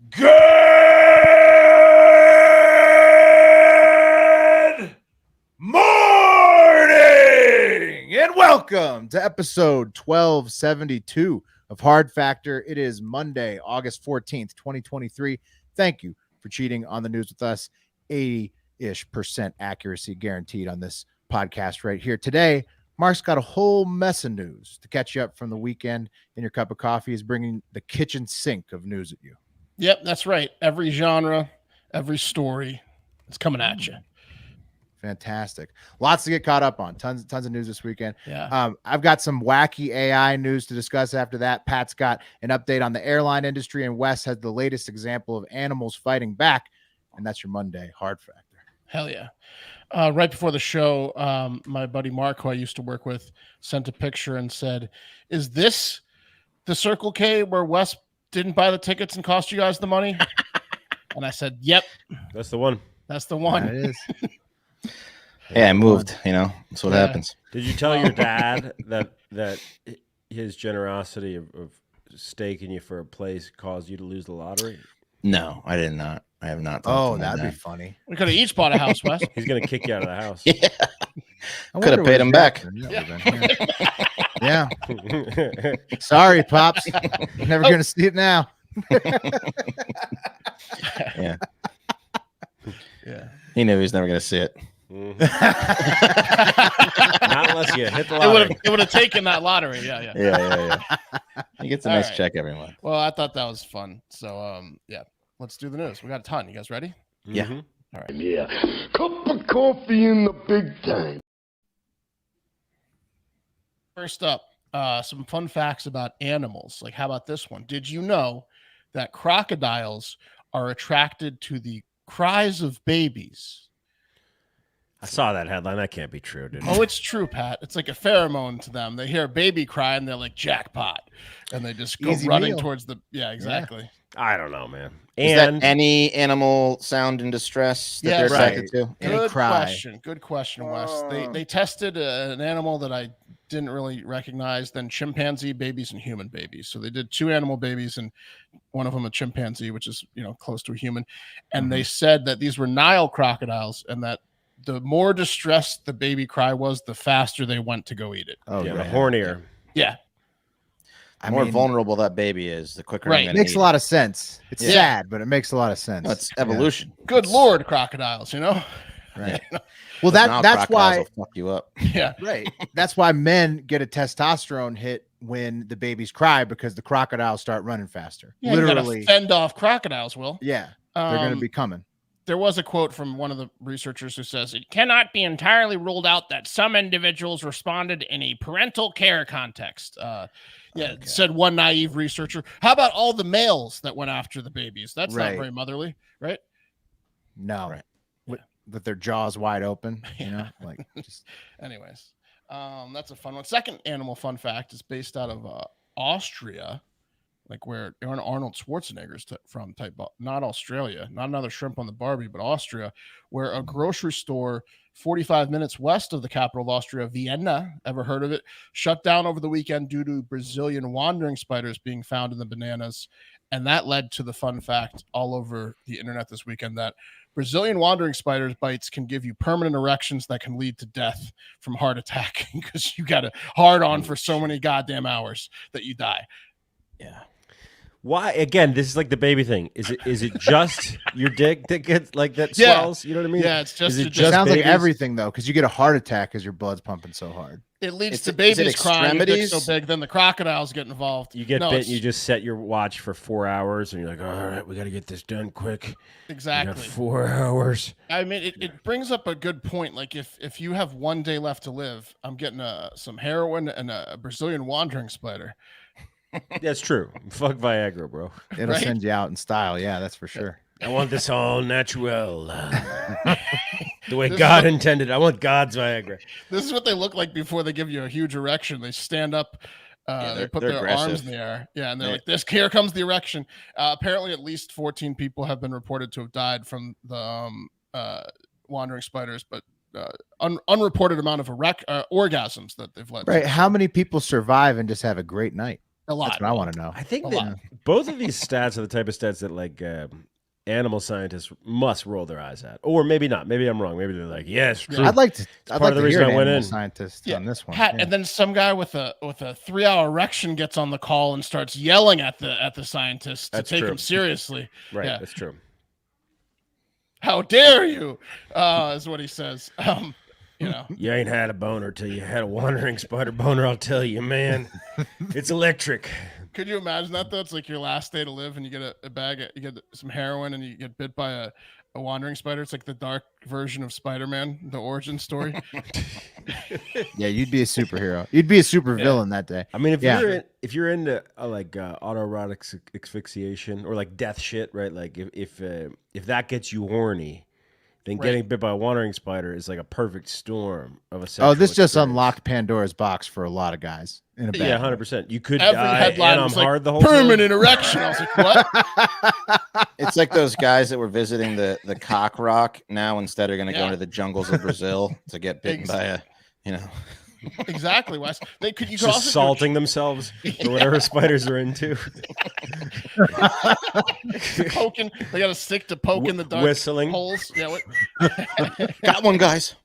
Good morning and welcome to episode 1272 of Hard Factor. It is Monday, August 14th, 2023. Thank you for cheating on the news with us. 80-ish% accuracy guaranteed on this podcast right here. Today, Mark's got a whole mess of news to catch you up from the weekend, and your cup of coffee is bringing the kitchen sink of news at you. Yep, that's right. Every genre, every story, it's coming at you. Fantastic. Lots to get caught up on. Tons of news this weekend. Yeah. I've got some wacky AI news to discuss after that. Pat's got an update on the airline industry, and Wes has the latest example of animals fighting back. And that's your Monday Hard Factor. Hell yeah. Right before the show, my buddy Mark, who I used to work with, sent a picture and said, "Is this the Circle K where Wes didn't buy the tickets and cost you guys the money?" And I said, "Yep, that's the one. That's the one." That is. Yeah, I moved. That's what happens. Did you tell your dad that his generosity of staking you for a place caused you to lose the lottery? No, I did not. I have not. Oh, that'd be funny. We could have each bought a house, Wes. He's gonna kick you out of the house. Yeah, could have paid him back. Yeah. Sorry, Pops. Never gonna see it now. Yeah. Yeah. He knew he was never gonna see it. Mm-hmm. Not unless you hit the lottery. It would have taken that lottery. Yeah. He gets a nice check every month. Well, I thought that was fun. So, yeah, let's do the news. We got a ton. You guys ready? Yeah. Mm-hmm. All right. Yeah. Cup of coffee in the big time. First up, some fun facts about animals. Like, how about this one? Did you know that crocodiles are attracted to the cries of babies? I saw that headline. That can't be true, dude. Oh, it's true, Pat. It's like a pheromone to them. They hear a baby cry and they're like, jackpot. And they just go Easy running meal. towards the... Yeah, exactly. I don't know, man. Is that any animal sound in distress that Yeah, they're right. attracted to? Any Good cry. question. Good question, Wes. They tested an animal that I didn't really recognize, then chimpanzee babies and human babies. So they did 2 animal babies and one of them a chimpanzee, which is, close to a human. And they said that these were Nile crocodiles and that the more distressed the baby cry was, the faster they went to go eat it. Oh, the yeah. hornier. Yeah. The more vulnerable that baby is, the quicker. Right. I'm It gonna makes eat a lot of sense. It's Yeah. sad, but it makes a lot of sense. No, it's evolution. Good Lord, crocodiles, Right. Well, Now that's crocodiles why. will fuck you up. Yeah. Right. That's why men get a testosterone hit when the babies cry, because the crocodiles start running faster. Yeah, you Literally. gotta fend off crocodiles, Will. Yeah. They're going to Um, be coming. There was a quote from one of the researchers who says it cannot be entirely ruled out that some individuals responded in a parental care context. Said one naive researcher. How about all the males that went after the babies? That's not Right. very motherly, right? No. Right. With their jaws wide open, like just Anyways, that's a fun one. Second animal fun fact is based out of Austria, like where Arnold Schwarzenegger's from, not Australia, not another shrimp on the Barbie, but Austria, where a grocery store 45 minutes west of the capital of Austria, Vienna, ever heard of it, shut down over the weekend due to Brazilian wandering spiders being found in the bananas. And that led to the fun fact all over the internet this weekend that Brazilian wandering spiders bites can give you permanent erections that can lead to death from heart attack because you got a hard on for so many goddamn hours that you die. Yeah. Why? Again, this is like the baby thing. Is it just your dick that gets like that swells? You know what I mean? Yeah, it's just Is it it just sounds like babies? everything though, because you get a heart attack because your blood's pumping so hard. It leads Is to it babies crying, your dick's extremities? so big, then the crocodiles get involved. You get No, bit. it's- You just set your watch for 4 hours, and you're like, "All right, we got to get this done quick." We got Exactly. 4 hours. I mean, it brings up a good point. Like if you have one day left to live, I'm getting some heroin and a Brazilian wandering spider. That's true. Fuck Viagra, bro. It'll Right? send you out in style. Yeah, that's for sure. I want this all natural, the way This God is- intended. I want God's Viagra. This is what they look like before they give you a huge erection. They stand up, they they're- put they're their arms aggressive. in the air. Yeah, and they're Yeah. like, "This here comes the erection." Apparently, at least 14 people have been reported to have died from the wandering spiders, but unreported amount of orgasms that they've led. to. Right. How many people survive and just have a great night? A lot. That's what I want to know. I think A that lot. both of these stats are the type of stats that like animal scientists must roll their eyes at, or maybe not. Maybe I'm wrong. Maybe they're like, yes, true. I'd like to. I'd part like of the to reason hear I an went animal in. scientist Yeah. on this one. Pat, Yeah. and then some guy with a 3-hour erection gets on the call and starts yelling at the scientist to That's take true. him seriously. Right, Yeah. that's true. How dare you? Is what he says. You ain't had a boner till you had a wandering spider boner. I'll tell you, man, it's electric. Could you imagine that though? It's like your last day to live, and you get a bag, you get some heroin, and you get bit by a wandering spider. It's like the dark version of Spider-Man, the origin story. Yeah, you'd be a superhero. You'd be a super villain that day. I mean, if Yeah. you're into like autoerotic asphyxiation or like death shit, right? Like if that gets you horny, then Right. getting bit by a wandering spider is like a perfect storm of a sexual Oh, this just experience. unlocked Pandora's box for a lot of guys. In a bad Yeah, way. 100%. You could Every die headline and I'm was like, hard the whole permanent time. erection. I was like, what? It's like those guys that were visiting the cock rock. Now instead are going to go Yeah. into the jungles of Brazil to get bitten by a, Exactly, Wes. You could Just also do- salting themselves or whatever spiders are into. poking. They got a stick to poke in the dark Whistling. holes. Yeah, what? got one, guys.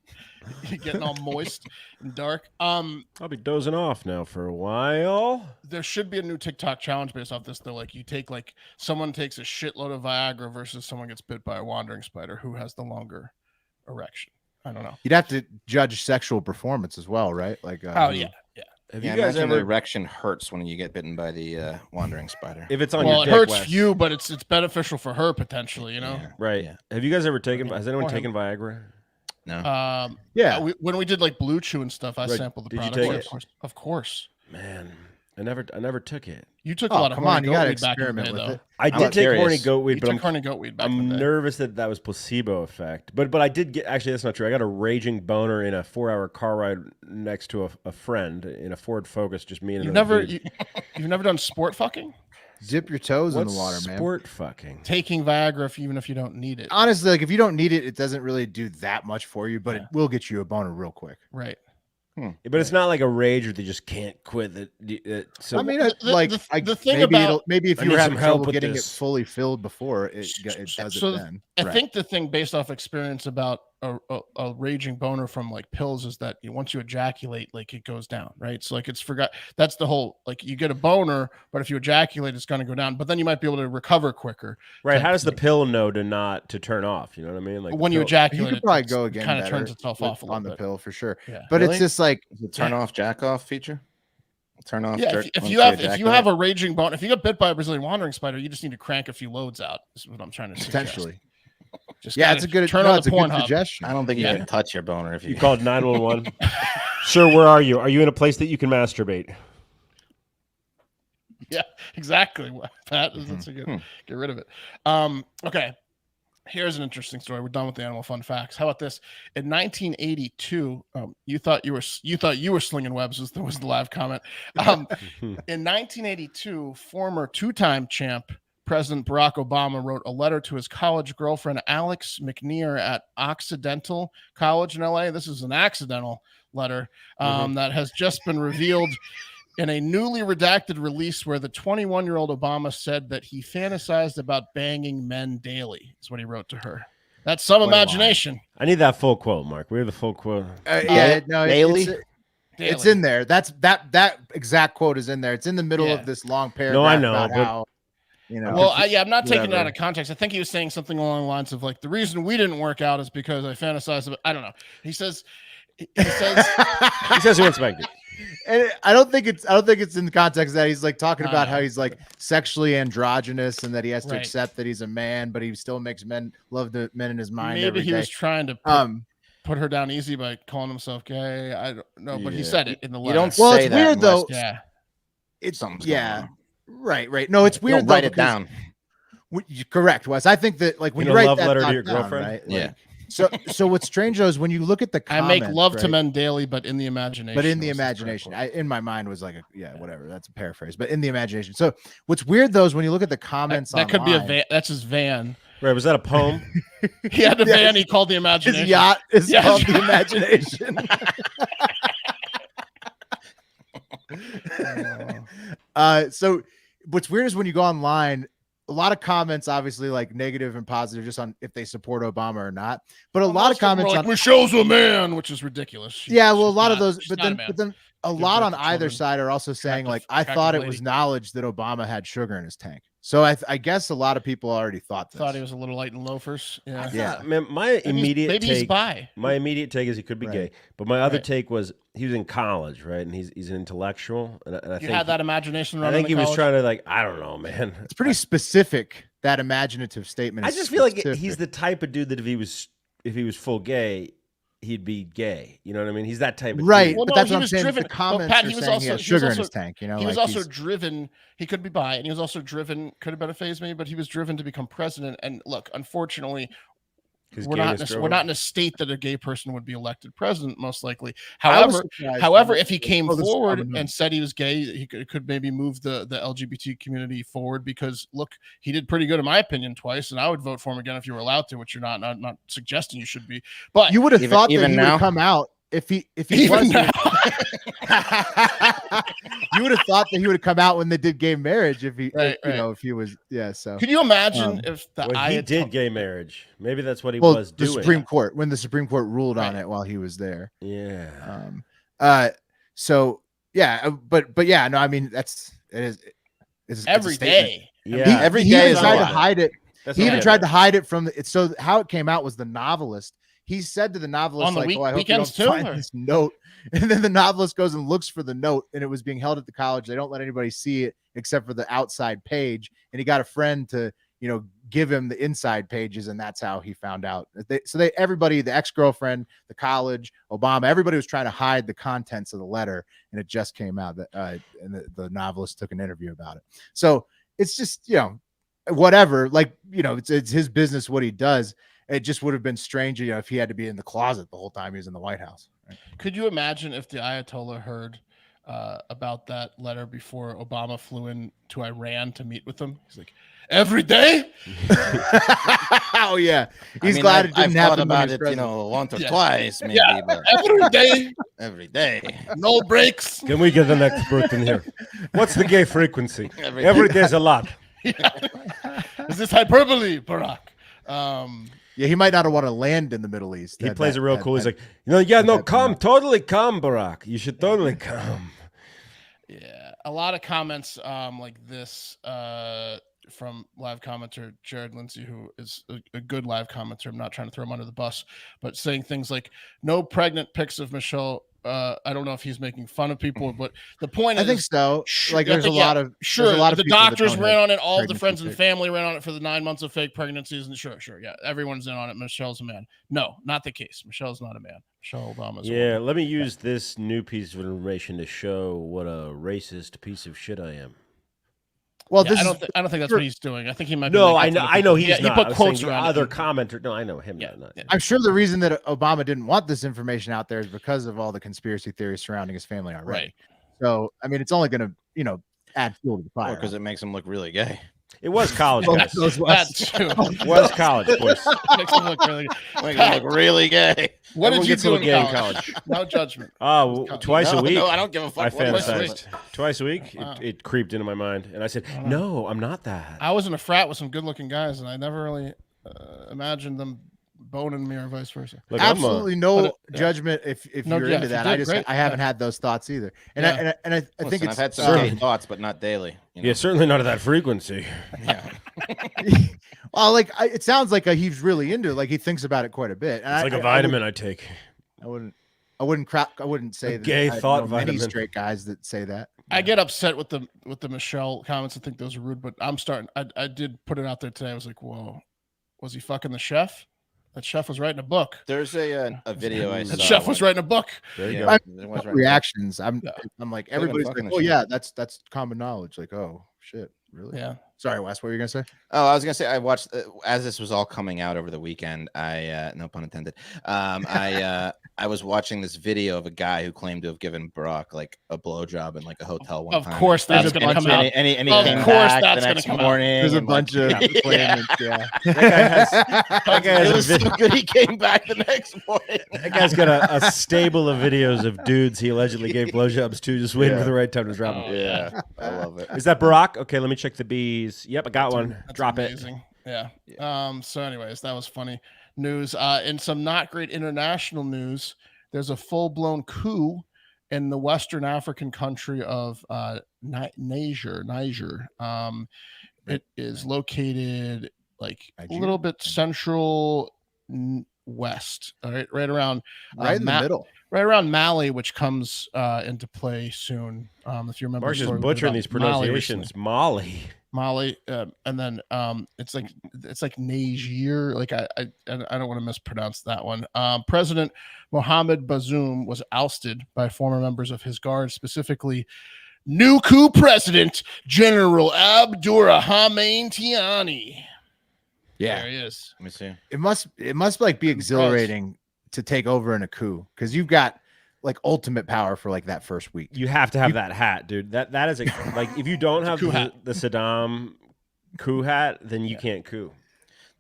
Getting all moist and dark. I'll be dozing off now for a while. There should be a new TikTok challenge based off this though. Like you take someone takes a shitload of Viagra versus someone gets bit by a wandering spider. Who has the longer erection? I don't know. You'd have to judge sexual performance as well, right? Like, Oh who- yeah. Have Yeah, you guys imagine the ever? erection hurts when you get bitten by the wandering spider. If it's on Well, your it dick, hurts Wes. for you, but it's beneficial for her potentially. You know. Yeah. Right. Yeah. Have you guys ever taken? Has anyone Or him. taken Viagra? No. Yeah. When we did like Blue Chew and stuff, I Right. sampled the Did you product. take Of it? course. Of course. Man, I never took it. You took a Oh, lot of come horny on. You goat got to weed back in the experiment day, with though. it. I I'm did take horny curious. goat weed, You but took I'm horny goat weed back in I'm the day. nervous that was placebo effect. But I did get, actually that's not true. I got a raging boner in a 4-hour car ride next to a friend in a Ford Focus, just me and You've another never dude. you've never done sport fucking? Dip your toes in What's the water, man. sport fucking? Taking Viagra even if you don't need it. Honestly, like if you don't need it, it doesn't really do that much for you, but it will get you a boner real quick. Right. But it's not like a rage where they just can't quit it. So I mean, the thing maybe about- maybe if I you need were some having help trouble with getting this. it fully filled before, it does So it then. I Right. think the thing based off experience about a raging boner from like pills is that once you ejaculate, like it goes down, right? So like it's that's the whole, like you get a boner, but if you ejaculate, it's going to go down, but then you might be able to recover quicker. right, type how does the thing. pill know to turn off? You know what I mean? Like When the you pill- ejaculate, you could probably go again. kind of better turns itself with- off a little on the bit. pill for sure. Yeah. But Really? it's just like Is it turn off jack off feature? Turn off. Yeah, jerk if once you have ejaculate? a raging bone, if you get bit by a Brazilian wandering spider, you just need to crank a few loads out. Is what I'm trying to suggest. potentially. Just Yeah, gotta it's a good turn no, on it's the a good Pornhub. suggestion. I don't think you Yeah. can touch your boner if you. You called 911. Sir, where are you? Are you in a place that you can masturbate? Yeah, exactly. Pat, that's a good. Get rid of it. Okay. Here's an interesting story. We're done with the animal fun facts. How about this? In 1982, you thought you were slinging webs. Was the live comment? In 1982, former two-time champ President Barack Obama wrote a letter to his college girlfriend Alex McNear at Occidental College in LA. This is an accidental letter that has just been revealed in a newly redacted release where the 21-year-old Obama said that he fantasized about banging men daily, is what he wrote to her. That's some imagination. I need that full quote, Mark. We have the full quote. Yeah, no, daily? it's Daily. in there. That exact quote is in there. It's in the middle Yeah. of this long paragraph. I know, about but- how, Well, I'm not taking it whatever. out of context. I think he was saying something along the lines of like, the reason we didn't work out is because I fantasized about, I don't know. He says, He says he wants spanked it. and I don't think it's in the context that he's like talking about how know. he's like sexually androgynous and that he has to Right. accept that he's a man, but he still makes love the men in his mind. maybe every he day. was trying to put her down easy by calling himself gay. I don't know, but he Yeah. said it in the You letter. don't Well, say it's that weird, unless though. Yeah. It's something's yeah, going right. No, it's You weird. don't though, write it because down. Correct, Wes. I think that like when In you a write love that letter to thought your down, girlfriend? right? Yeah. So what's strange though is when you look at the I comments, make love to right? men daily, but in the imagination. But in the was the correct imagination, quote. in my mind was like, whatever. That's a paraphrase, but in the imagination. So what's weird though is when you look at the comments, that could be a online, van. That's his van. Right, was that a poem? He had a Yeah, van. He called the His imagination. yacht is Yeah. called the imagination. So what's weird is when you go online, a lot of comments, obviously, like negative and positive, just on if they support Obama or not. But a lot of comments like, on Michelle's a man, which is ridiculous. yeah, well, a lot of those, she's but not a then man. a Gives lot birth on to either children. side are also saying like, I Attractive thought it lady. was knowledge that Obama had sugar in his tank. So I guess a lot of people already thought this. Thought he was a little light in loafers. Yeah. Yeah. Man, my immediate maybe he's take. bi. My immediate take is he could be Right. gay, but my other Right. take was he was in college, right? And he's an intellectual, and I You think had that imagination. I running think in he was college? trying to like I don't know, man. It's pretty specific, that imaginative statement. I is just feel like specific. he's the type of dude that if he was full gay, he'd be gay. You know what I mean? He's that type of right. dude. Well, But no, that's he what I'm was saying. driven. The But comments Pat, are he was saying he also- has he was sugar in his also- tank. You know, He was like also driven. He could be bi, and he was also driven. Could have been a phase maybe, but he was driven to become president. And look, unfortunately, His we're gayness drove we're him. not in a state that a gay person would be elected president, most likely. I was However, surprised. if he came Oh, this is forward common, and said he was gay, he could maybe move the LGBT community forward, because look, he did pretty good in my opinion twice, and I would vote for him again if you were allowed to, which you're not. Not suggesting you should be, but you would have thought that even he would now? have come out if he even was. now, You would have thought that he would have come out when they did gay marriage if he, Right, you right. know, if he was, yeah. So could you imagine if the Well, he Ayatollah- did gay marriage. Maybe that's what he well, was the doing. Supreme Court, when the Supreme Court ruled on Right. it while he was there. Yeah. So yeah, but yeah, no, I mean it's a every statement. day? Yeah. Every he day even is a tried to lot. hide it. That's He what even I tried meant. to hide it from the. So how it came out was the novelist. He said to the novelist, On the like, "Oh, I hope you don't weekends too, find or- this note." And then the novelist goes and looks for the note, and it was being held at the college. They don't let anybody see it except for the outside page. And he got a friend to, you know, give him the inside pages, and that's how he found out. Everybody, the ex-girlfriend, the college, Obama, everybody was trying to hide the contents of the letter, and it just came out that and the novelist took an interview about it. So it's just, you know, whatever, like, you know, it's his business what he does. It just would have been strange, you know, if he had to be in the closet the whole time he was in the White House. Right? Could you imagine if the Ayatollah heard about that letter before Obama flew in to Iran to meet with them? He's like, every day? Oh yeah, I he's mean, glad I've, it didn't I've happen thought when about he was it, you know, once or Yeah. twice, maybe, Yeah. but Every day, every day. no breaks. Can we get an expert in here? What's the gay frequency? Every Every day's a lot. Is this hyperbole, Barack? Yeah, he might not want to land in the Middle East. He plays it real cool. He's like, come, totally come, Barack. You should totally come. Yeah, a lot of comments like this from live commenter Jared Lindsay, who is a good live commenter. I'm not trying to throw him under the bus, but saying things like no pregnant pics of Michelle. I don't know if he's making fun of people, but the point I is, think so. Like, there's a lot of sure. there's a lot of The people that doctors don't ran have on it. All of the pregnancy friends and pics. family ran on it for the 9 months of fake pregnancies. And sure, yeah, everyone's in on it. Michelle's a man. No, not the case. Michelle's not a man. Michelle Obama's a Yeah, woman. let me use this new piece of information to show what a racist piece of shit I am. Well, Yeah, this I is don't think that's what he's doing. I think he might. Be No, making I know, fun of I know people. he's Yeah, not. He I put was quotes saying the around other it. commenter. No, I know him. Yeah, not. yeah. I'm sure the reason that Obama didn't want this information out there is because of all the conspiracy theories surrounding his family already. Right. So, I mean, it's only going to, you know, add fuel to the Or fire. because it makes him look really gay. It was college, Well, guys. those That was- too. It was college, boys. Makes him look really good. Makes him look really gay. What Everyone did you gets a do little in gay in college? No judgment. Oh, twice a No, week. no, I don't give a fuck. I what he fantasized says. twice a week. Wow. It creeped into my mind, and I said, I don't know. "No, I'm not that." I was in a frat with some good-looking guys, and I never really imagined them boning me or vice versa. Look, absolutely no But yeah. judgment if No, you're yeah, into if you that. did, I haven't great. had those thoughts either. And Yeah. I think Listen, it's I've had some gay Sure. thoughts, but not daily. You know? Yeah, certainly not at that frequency. Yeah. well, like it sounds like he's really into it. Like he thinks about it quite a bit. And It's like a vitamin I take. I wouldn't say A that gay I thought know many vitamin. straight guys that say that. I get upset with the Michelle comments. I think those are rude, but I'm starting. I did put it out there today. I was like, whoa, was he fucking the chef? That chef was writing a book. There's a video I saw. That chef was writing a book. There you Yeah, go. I- there was right- Reactions. I'm Yeah. like Could've been everybody's fucking like, the oh shit. yeah, that's common knowledge. Like, oh shit, really? Yeah. Sorry, Wes, what were you gonna say? Oh, I was gonna say I watched as this was all coming out over the weekend. I no pun intended. I was watching this video of a guy who claimed to have given Barack like a blowjob in like a hotel one Of time. course, that's There's a going to bunch come of- out. And he Of came course back that's the gonna next come out. morning. There's a and, bunch of yeah. claimants. Yeah. That guy has, that guy has It a was so good. He came back the next morning. That guy's got a stable of videos of dudes he allegedly gave blowjobs to, just waiting for the right time to drop them. Oh, Yeah, I love it. Is that Barack? Okay, let me check the bees. Yep, I got one. That's Drop amazing. Yeah. So anyways, that was funny news. In some not great international news, there's a full-blown coup in the Western African country of Niger. It is located like a Nigeria? little bit central west, all right, right around Right in the middle. right around Maui, which comes into play soon. If you remember, Mark's the just story we did butchering about these Maui recently. pronunciations. Mali. And then it's like Niger. Like I don't want to mispronounce that one. President Mohamed Bazoum was ousted by former members of his guard, specifically new coup president General Abdurrahman Tiani. Yeah. There he is. Let me see. It must like be exhilarating to take over in a coup because you've got like ultimate power for like that first week. You have to have that hat, dude. That is like if you don't have coup hat. the Saddam coup hat, then you can't coup.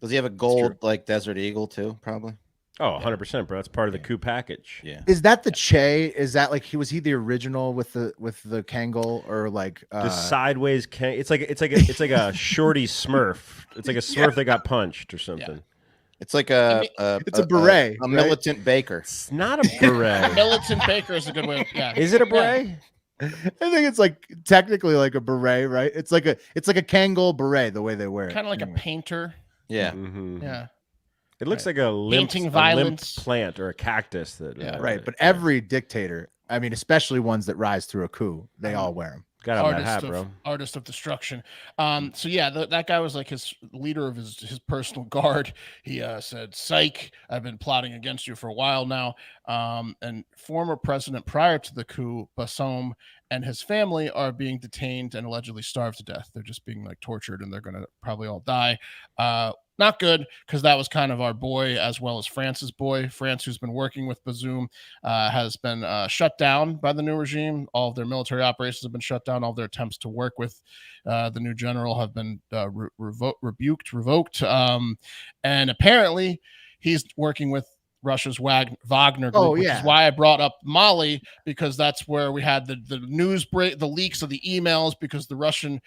Does he have a gold like Desert Eagle too? Probably. Oh, 100%, bro. That's part of the coup package. Yeah. Is that the Che? Is that like was he the original with the Kangol or like The sideways it's like a shorty Smurf. It's like a Smurf that got punched or something. It's like it's a beret, a right? militant baker. It's not a beret. Militant Baker is a good way. Yeah. Is it a beret? I think it's like technically like a beret, right? It's like a Kangol beret the way they wear it. Kind of like Anyway. a painter. Yeah. Mhm. Yeah. It looks like a limp violence. plant or a cactus that. Yeah. Right, but every dictator, I mean, especially ones that rise through a coup, they all wear them. got on that hat, bro. Artist of destruction. So yeah, that guy was like his leader of his personal guard. He said, "Psych, I've been plotting against you for a while now." And former president prior to the coup, Bazoum, and his family are being detained and allegedly starved to death. They're just being like tortured, and they're gonna probably all die. Not good, because that was kind of our boy as well as France's boy. France, who's been working with Bazoum, has been shut down by the new regime. All of their military operations have been shut down. All of their attempts to work with the new general have been revoked. And apparently he's working with Russia's Wagner group, which is why I brought up Mali, because that's where we had the news break, the leaks of the emails, because the Russian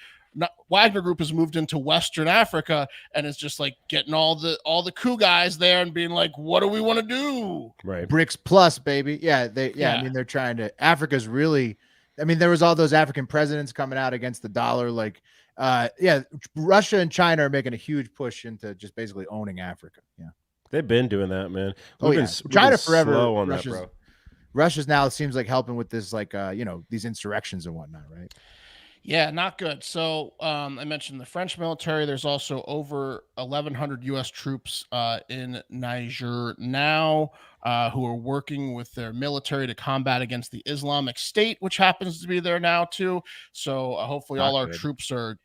Wagner group has moved into Western Africa and is just like getting all the coup guys there and being like, what do we want to do? Right. BRICS plus, baby. Yeah. I mean, they're trying to. Africa's really. I mean, there was all those African presidents coming out against the dollar. Like, Russia and China are making a huge push into just basically owning Africa. Yeah. They've been doing that, man. China forever. Slow on Russia's, that, bro. Russia's now seems like helping with this, like, these insurrections and whatnot, right? Yeah, not good. So I mentioned the French military. There's also over 1,100 U.S. troops in Niger now who are working with their military to combat against the Islamic State, which happens to be there now too. So hopefully all our troops are,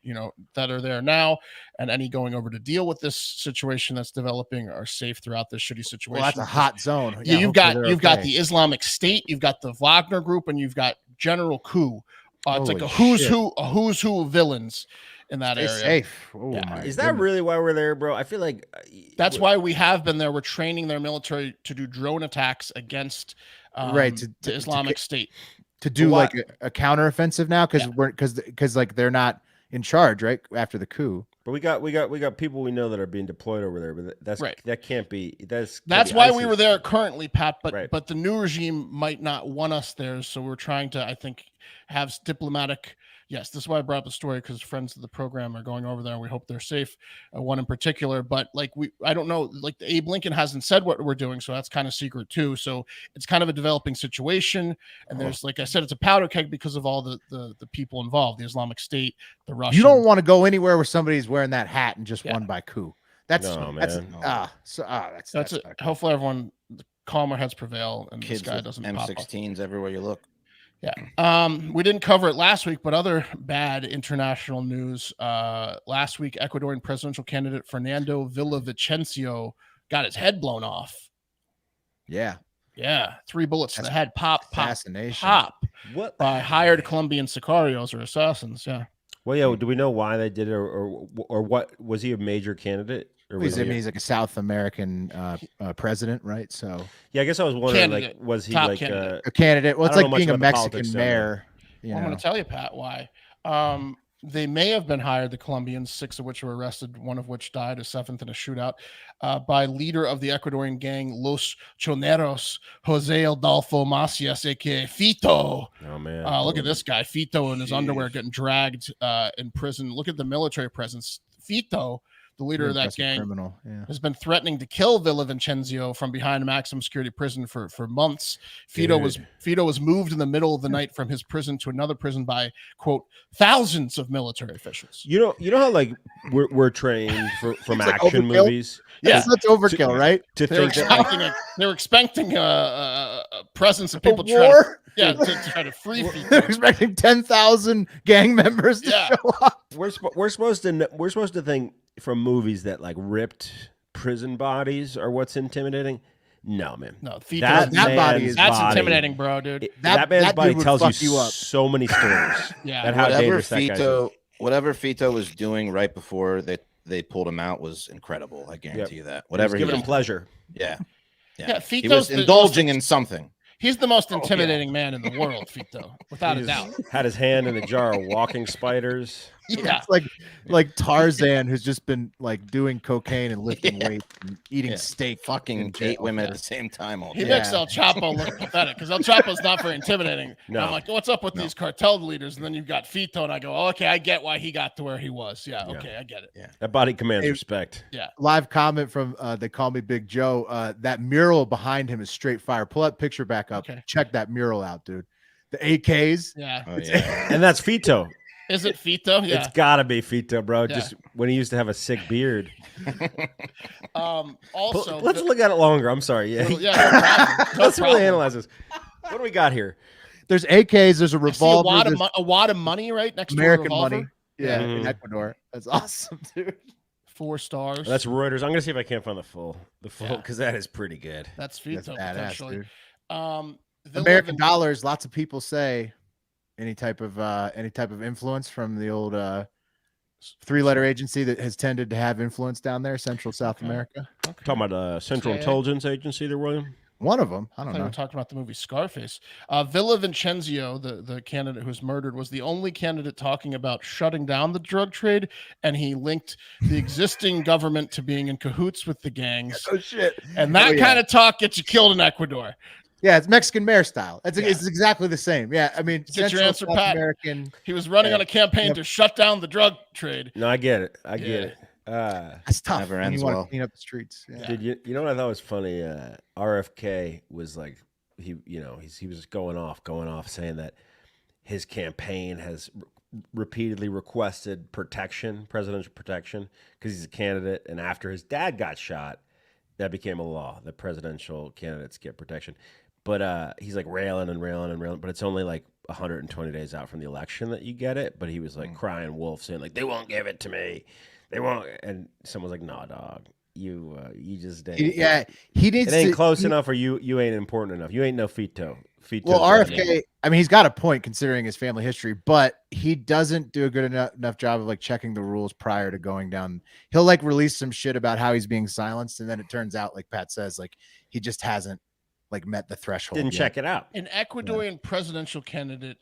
that are there now, and any going over to deal with this situation that's developing are safe throughout this shitty situation. Well, that's a hot zone. Yeah, you've got the Islamic State, you've got the Wagner group, and you've got General Coup. It's like a who's who of villains in that area. Safe. Is that really why we're there, bro? I feel like that's why we have been there. We're training their military to do drone attacks against the Islamic State. To do like a counteroffensive now, because like they're not in charge, right? After the coup. But we got people we know that are being deployed over there, but that can't be. That's why we were there currently, Pat. But the new regime might not want us there, so we're trying to, I think, have diplomatic. Yes, this is why I brought up the story, because friends of the program are going over there, and we hope they're safe. One in particular, but I don't know. Like Abe Lincoln hasn't said what we're doing, so that's kind of secret too. So it's kind of a developing situation, and there's, like I said, it's a powder keg because of all the people involved, the Islamic State, the Russians. You don't want to go anywhere where somebody's wearing that hat and just won by coup. That's it. Hopefully, everyone calmer heads prevail, and Kids this guy doesn't pop up. M16s everywhere you look. Yeah. We didn't cover it last week, but other bad international news. Last week, Ecuadorian presidential candidate Fernando Villavicencio got his head blown off. Yeah. Yeah. 3 bullets to the head. Pop, Assassination. pop. What? By hired Colombian sicarios or assassins. Yeah. Well, yeah. Do we know why they did it, or what? Was he a major candidate? Or was He's like a South American president, right? So yeah, I guess I was wondering, Candidate. like, was he Top like candidate. a candidate. Well, I it's don't know like being much a about the Mexican politics down there. mayor. You I'm know. going to tell you, Pat, why. They may have been hired, the Colombians, 6 of which were arrested, 1 of which died, a 7th in a shootout, by leader of the Ecuadorian gang Los Choneros, Jose Adolfo Macias, aka Fito. Oh man! Look at this guy, Fito, in his underwear, getting dragged in prison. Look at the military presence. Fito, the leader of that Impressive gang, criminal. Yeah. has been threatening to kill Villavicencio from behind a maximum security prison for months. Fito was moved in the middle of the night from his prison to another prison by, quote, thousands of military officials. You know how like we're trained from like action overkill. movies. Yeah. It's such overkill, right? To They were think that, expecting they were expecting a presence of people A war? to try to free They're Fito. expecting 10,000 gang members to Yeah. show up. we're supposed to think from movies that like ripped prison bodies are what's intimidating. No, man. No, Fito. That body man's is- That's body- intimidating, bro, dude. That man's that body dude would tells fuck you you up. so many stories. Yeah. That how Whatever dangerous that guy is. Whatever Fito was doing right before they pulled him out was incredible. I guarantee you that. Whatever Giving he him was, pleasure. yeah, Yeah, he Fito's was the indulging in something. He's the most intimidating man in the world, Fito, without a He doubt. just had his hand in a jar of walking spiders. Yeah. It's like Tarzan, who's just been like doing cocaine and lifting Yeah. weights and eating Yeah. steak. Fucking in jail. 8 women at the same time all He day. makes El Chapo look pathetic because El Chapo's not very intimidating. No. I'm like, what's up with these cartel leaders? And then you've got Fito, and I go, oh, okay, I get why he got to where he was. Yeah, Yeah. okay, I get it. That body commands Hey, respect. Live comment from they call me Big Joe. That mural behind him is straight fire. Pull that picture back up. Okay. Check that mural out, dude. The AKs. Yeah. Oh, yeah. And that's Fito. Is it Fito? Yeah. It's gotta be Fito, bro. Yeah. Just when he used to have a sick beard. Also, Let's look at it longer. I'm sorry. Yeah. yeah, no problem. No Let's really problem. analyze this. What do we got here? There's AKs. There's a I see revolver. there's a wad of money right next American to a revolver. money. Yeah, in Mhm. Ecuador. That's awesome, dude. 4 stars. That's Reuters. I'm gonna see if I can't find the full Yeah. because that is pretty good. That's That's Fito badass, potentially. dude. They American live in- dollars. Lots of people say any type of influence from the old 3-letter agency that has tended to have influence down there, Central South Okay. America. Okay. Talking about Central CIA. Intelligence Agency, there, William. One of them. I I don't thought we know. were talking about the movie Scarface. Villavicencio, the candidate who's murdered, was the only candidate talking about shutting down the drug trade, and he linked the existing government to being in cahoots with the gangs. Oh shit! And that Oh, yeah. kind of talk gets you killed in Ecuador. Yeah, it's Mexican mayor style. It's Yeah. it's exactly the same. Yeah, I mean, Get your Central answer, South Pat. American. He was running Yeah. on a campaign Yep. to shut down the drug trade. No, I get it. I Yeah. get it. That's tough. Never when ends you want well. to clean up the streets. Yeah. Did you know what I thought was funny? RFK was like he was going off saying that his campaign has repeatedly requested protection, presidential protection, because he's a candidate, and after his dad got shot, that became a law that presidential candidates get protection. But he's like railing, but it's only like 120 days out from the election that you get it. But he was like crying wolf, saying like they won't give it to me, they won't. And someone's like, "Nah, dog, you just ain't. He needs It ain't to, close he- enough, or you ain't important enough. You ain't no Fito. Well, RFK, I mean, he's got a point considering his family history, but he doesn't do a good enough job of like checking the rules prior to going down. He'll like release some shit about how he's being silenced, and then it turns out, like Pat says, like he just hasn't like met the threshold. Didn't yet. check it out. An Ecuadorian presidential candidate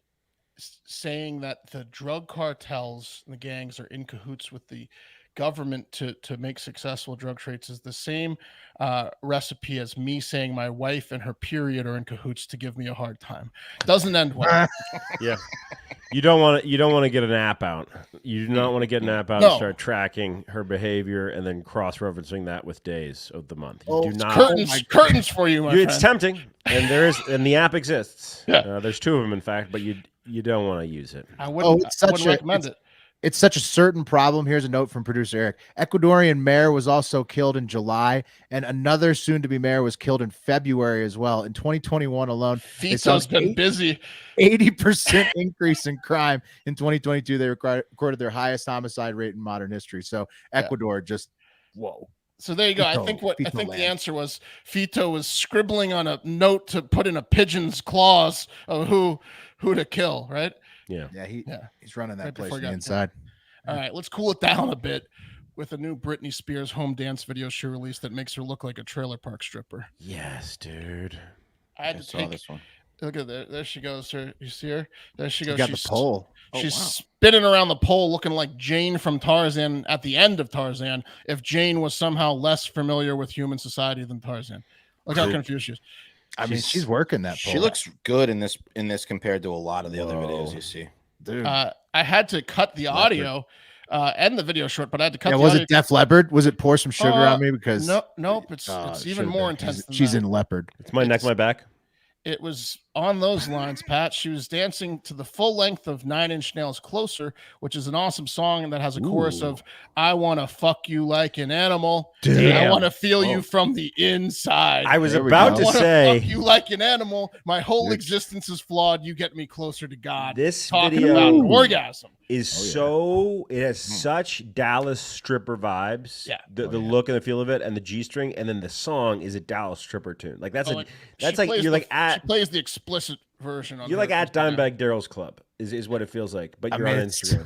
saying that the drug cartels and the gangs are in cahoots with the government to make successful drug trades is the same recipe as me saying my wife and her period are in cahoots to give me a hard time. Doesn't end well. Yeah, you don't want to get an app out. You do not want to get an app out No. and start tracking her behavior and then cross-referencing that with days of the month. You Oh, do it's not. Curtains for you, my It's friend. tempting, and the app exists. Yeah. There's 2 of them, in fact, but you don't want to use it. I wouldn't, it's I such wouldn't a- recommend it's- it. It's such a certain problem. Here's a note from producer Eric. Ecuadorian mayor was also killed in July, and another soon-to-be mayor was killed in February as well. In 2021 alone, they saw Fito's been busy. 80% increase in crime. In 2022, they recorded their highest homicide rate in modern history. So Ecuador just, whoa. So there you go. I think the answer was Fito was scribbling on a note to put in a pigeon's claws of who to kill, right? Yeah. He's running that Right place before from he the got inside. All right, let's cool it down a bit with a new Britney Spears home dance video she released that makes her look like a trailer park stripper. Yes, dude. I had to saw take this one. Look at there. There she goes. You see her? There she goes. Got the pole. She's spinning around the pole looking like Jane from Tarzan at the end of Tarzan. If Jane was somehow less familiar with human society than Tarzan. Look how confused she is. I mean, she's working that pole. She looks good in this compared to a lot of the other videos you see. Dude. I had to cut the audio and the video short, but I had to cut the was audio. it Def Leppard? Was it Pour Some Sugar on Me? Because nope, it's even more intense than she's that. in Leopard. It's my neck, my back. It was on those lines, Pat. She was dancing to the full length of 9 Inch Nails' Closer, which is an awesome song that has a chorus of I want to fuck you like an animal. Damn. I want to feel you from the inside. I was about to I wanna say fuck you like an animal. My whole existence is flawed. You get me closer to God. this Talking video about an orgasm. is it has such Dallas stripper vibes. Yeah. The look and the feel of it and the G-string, and then the song is a Dallas stripper tune. Like that's she plays the explicit version on you're like at Instagram. Dimebag Darrell's club is what it feels like, but you're on Instagram.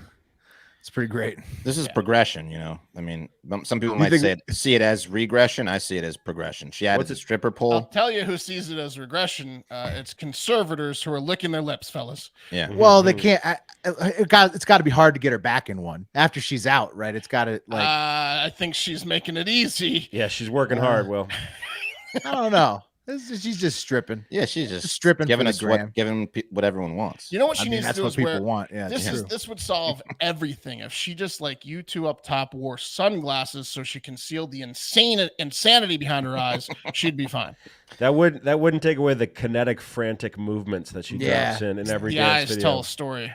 It's pretty great. This is progression, you know. I mean, some people might see it as regression. I see it as progression. She added the stripper pole. I'll tell you who sees it as regression. It's conservators who are licking their lips, fellas. Yeah. Well, they can't. It's got to be hard to get her back in one after she's out, right? It's got to like. I think she's making it easy. Yeah, she's working hard. Well, I don't know. She's just stripping. Yeah, she's just stripping, giving for us the gram. giving what everyone wants. You know what she needs to that's do what is people wear. want. Yeah, This would solve everything if she just like you two up top wore sunglasses so she concealed the insanity behind her eyes. She'd be fine. that wouldn't take away the kinetic, frantic movements that she drops in every the dance eyes video. tell a story.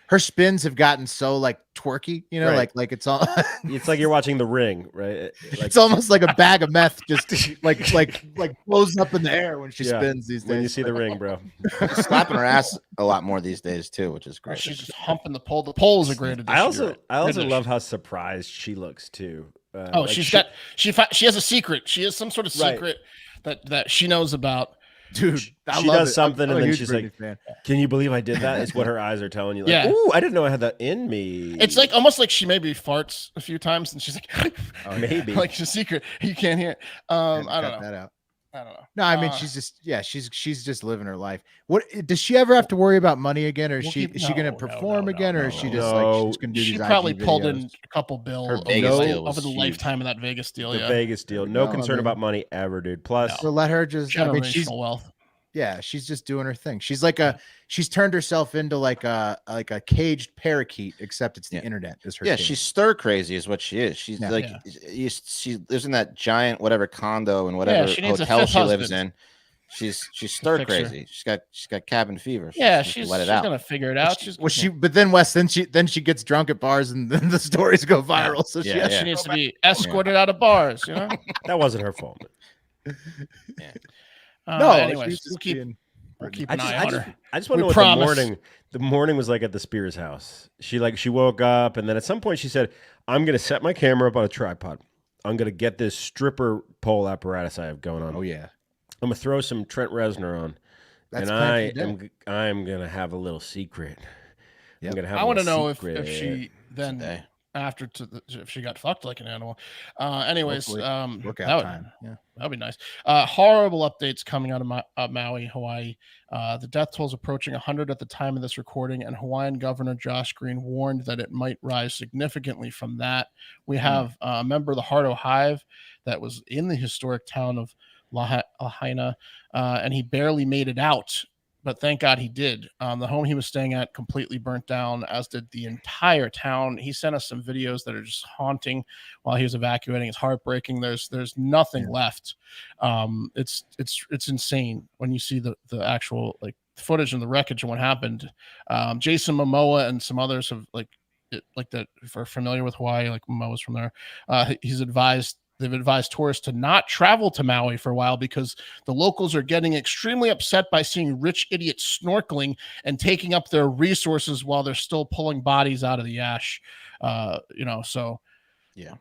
Her spins have gotten so like twerky, you know, Right. like it's all. It's like you're watching The Ring, right? Like, It's almost like a bag of meth, just like blows up in the air when she spins these days. when you see The Ring, bro. She's slapping her ass a lot more these days too, which is great. She's just humping the pole. The pole is a great addition. I also love how surprised she looks too. She has a secret. She has some sort of secret that she knows about. Dude, she does something and then she's like, fan. "Can you believe I did that?" It's what her eyes are telling you. Like, Yeah. "Ooh, I didn't know I had that in me." It's like almost like she maybe farts a few times and she's like, maybe like it's a secret. You can't hear it. I don't know. That out. I don't know. No, I mean she's just living her life. What does she ever have to worry about money again, or is she going to perform again, or is she just like she's going to do these? She probably IG pulled videos? in a couple bill Vegas deal over the was lifetime of that Vegas deal. the Vegas deal. No concern about money ever, dude. Plus, So let her just. I mean, Generational wealth. Yeah, she's just doing her thing. She's like she's turned herself into like a caged parakeet, except it's the internet is her. Yeah, cage. she's stir crazy, is what she is. She's she lives in that giant whatever condo and whatever she needs a hotel fifth she lives husband. in. She's stir Fix her. crazy. She's got cabin fever. She's let it out. gonna figure it out. But then Wes, then she gets drunk at bars and then the stories go viral. So she needs to be escorted out of bars. You know, that wasn't her fault. Anyways, we'll keep an eye on her. I just want to know what the morning was like at the Spears house. She woke up and then at some point she said, "I'm going to set my camera up on a tripod. I'm going to get this stripper pole apparatus I have going on. Oh yeah, I'm going to throw some Trent Reznor on, I'm going to have a little secret. Yep. I'm going to have. I want to know if secret she then today. If she got fucked like an animal. Anyways, workout time. Yeah, that'd be nice. Horrible updates coming out of Maui, Hawaii. The death toll is approaching 100 at the time of this recording, and Hawaiian Governor Josh Green warned that it might rise significantly from that. We have a member of the Hardo Hive that was in the historic town of Lahaina, and he barely made it out. But thank God he did. The home he was staying at completely burnt down, as did the entire town. He sent us some videos that are just haunting while he was evacuating. It's heartbreaking. There's nothing left. It's insane when you see the actual like footage and the wreckage and what happened. Jason Momoa and some others have like that, if you're familiar with Hawaii, like Mo was from there, they've advised tourists to not travel to Maui for a while because the locals are getting extremely upset by seeing rich idiots snorkeling and taking up their resources while they're still pulling bodies out of the ash. So Yeah.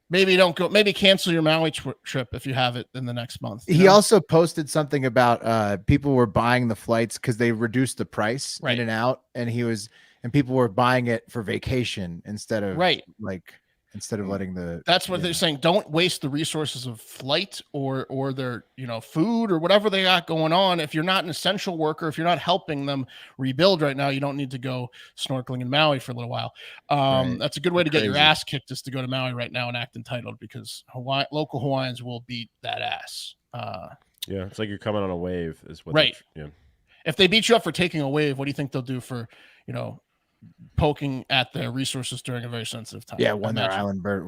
maybe don't go. Maybe cancel your Maui trip if you have it in the next month. He also posted something about people were buying the flights because they reduced the price in and out, and people were buying it for vacation instead of letting the. That's what they're saying. Don't waste the resources of flight or their food or whatever they got going on. If you're not an essential worker, if you're not helping them rebuild right now, you don't need to go snorkeling in Maui for a little while. That's a good way to get your ass kicked, is to go to Maui right now and act entitled, because local Hawaiians will beat that ass. Yeah, it's like you're coming on a wave, is what. Right. If they beat you up for taking a wave, what do you think they'll do for poking at their resources during a very sensitive time? Yeah, when they're island bird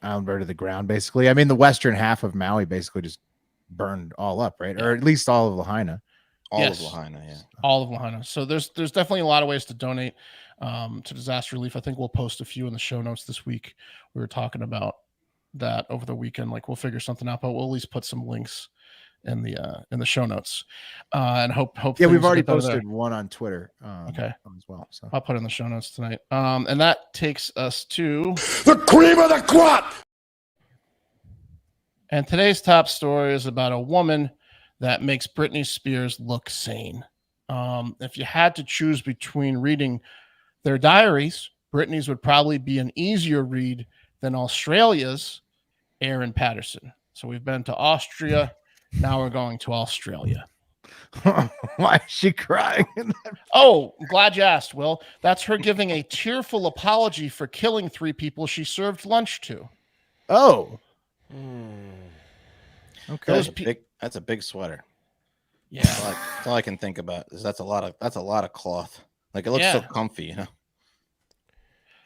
to the ground, basically. I mean, the western half of Maui basically just burned all up, right? Or at least all of Lahaina. All of Lahaina, yeah. All of Lahaina. So there's definitely a lot of ways to donate to disaster relief. I think we'll post a few in the show notes this week. We were talking about that over the weekend. Like, we'll figure something out, but we'll at least put some links in the show notes, and hope. Yeah, we've already posted one on Twitter. Okay, as well. So I'll put it in the show notes tonight. And that takes us to the cream of the crop. And today's top story is about a woman that makes Britney Spears look sane. If you had to choose between reading their diaries, Britney's would probably be an easier read than Australia's Erin Patterson. So we've been to Austria. Now we're going to Australia. Why is she crying? Oh, I'm glad you asked, Will. That's her giving a tearful apology for killing 3 people she served lunch to. Oh. Okay. That's a big sweater. Yeah. That's all I can think about is that's a lot of cloth. Like, it looks so comfy,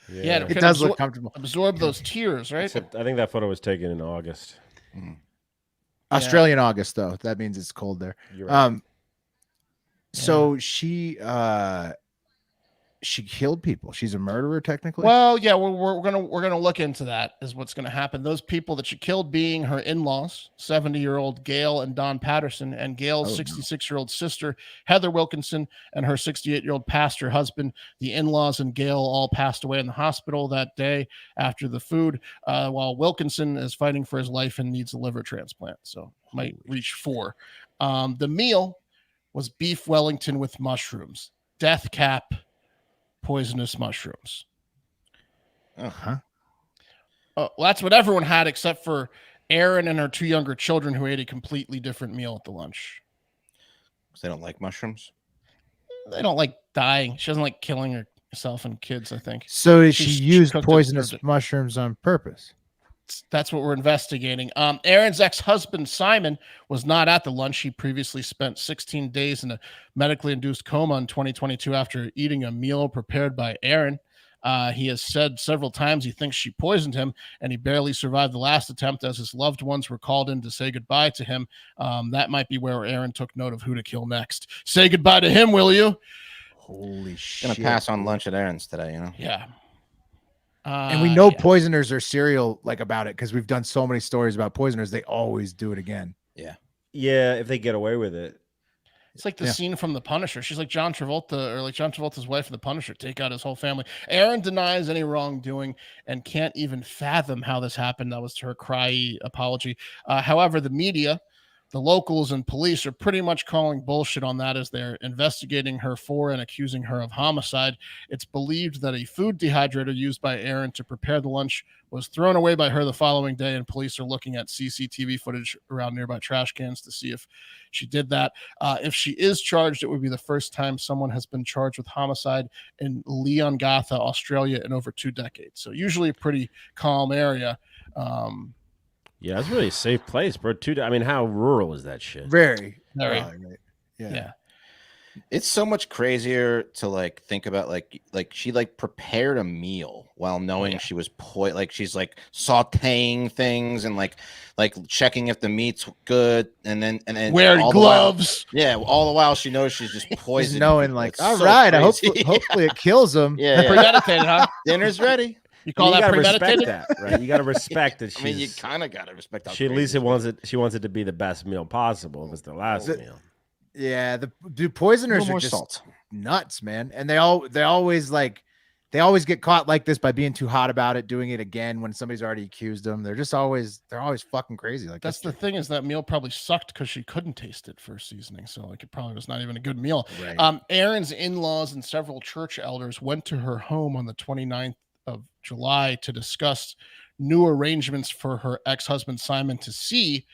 Yeah, it does look comfortable. Absorb those tears, right? Except I think that photo was taken in August. Australian August, though. That means it's cold there. You're right. So she killed people. She's a murderer, technically. Well, yeah, we're gonna look into that, is what's gonna happen. Those people that she killed being her in-laws, 70-year-old Gail and Don Patterson, and Gail's 66-year-old sister Heather Wilkinson, and her 68-year-old pastor husband. The in-laws and Gail all passed away in the hospital that day after the food, while Wilkinson is fighting for his life and needs a liver transplant, so might reach 4. The meal was beef Wellington with mushrooms, death cap, poisonous mushrooms. Well, that's what everyone had except for Erin and her 2 younger children, who ate a completely different meal at the lunch. They don't like mushrooms? They don't like dying. She doesn't like killing herself and kids, I think. So did she use poisonous mushrooms on purpose? That's what we're investigating. Erin's ex-husband, Simon, was not at the lunch. He previously spent 16 days in a medically induced coma in 2022 after eating a meal prepared by Erin. He has said several times he thinks she poisoned him, and he barely survived the last attempt as his loved ones were called in to say goodbye to him. That might be where Erin took note of who to kill next. Say goodbye to him, will you? Holy shit. Gonna pass on lunch at Erin's today, Yeah. And we know poisoners are serial about it, because we've done so many stories about poisoners. They always do it again. Yeah, if they get away with it. It's like the scene from The Punisher. She's like John Travolta, or like John Travolta's wife in The Punisher. Take out his whole family. Erin denies any wrongdoing and can't even fathom how this happened. That was her cry apology. However, the media, the locals, and police are pretty much calling bullshit on that, as they're investigating her for and accusing her of homicide. It's believed that a food dehydrator used by Erin to prepare the lunch was thrown away by her the following day, and police are looking at CCTV footage around nearby trash cans to see if she did that. If she is charged, it would be the first time someone has been charged with homicide in Leongatha, Australia, in over 2 decades. So usually a pretty calm area. Yeah, it's really a safe place, bro. I mean, how rural is that shit? Very. Very. Yeah. It's so much crazier to like think about like she like prepared a meal while knowing she was like she's like sautéing things and like checking if the meat's good and then Wearing all gloves. The while, all the while she knows she's just poisoning. Just knowing people. like, It's all so right, crazy. hopefully it kills them. Yeah. Premeditated, huh? Dinner's ready. You call that gotta premeditated? respect that, right? You got to respect that. I mean, you kind of gotta respect. How She at crazy least it wants it. She wants it to be the best meal possible. It was the last meal. Yeah, the poisoners are just salt. nuts, man. And they always get caught like this by being too hot about it, doing it again when somebody's already accused them. They're always fucking crazy. Like That's the thing, is that meal probably sucked because she couldn't taste it for seasoning. So like it probably was not even a good meal. Right. Erin's in-laws and several church elders went to her home on the 29th of July to discuss new arrangements for her ex-husband Simon to see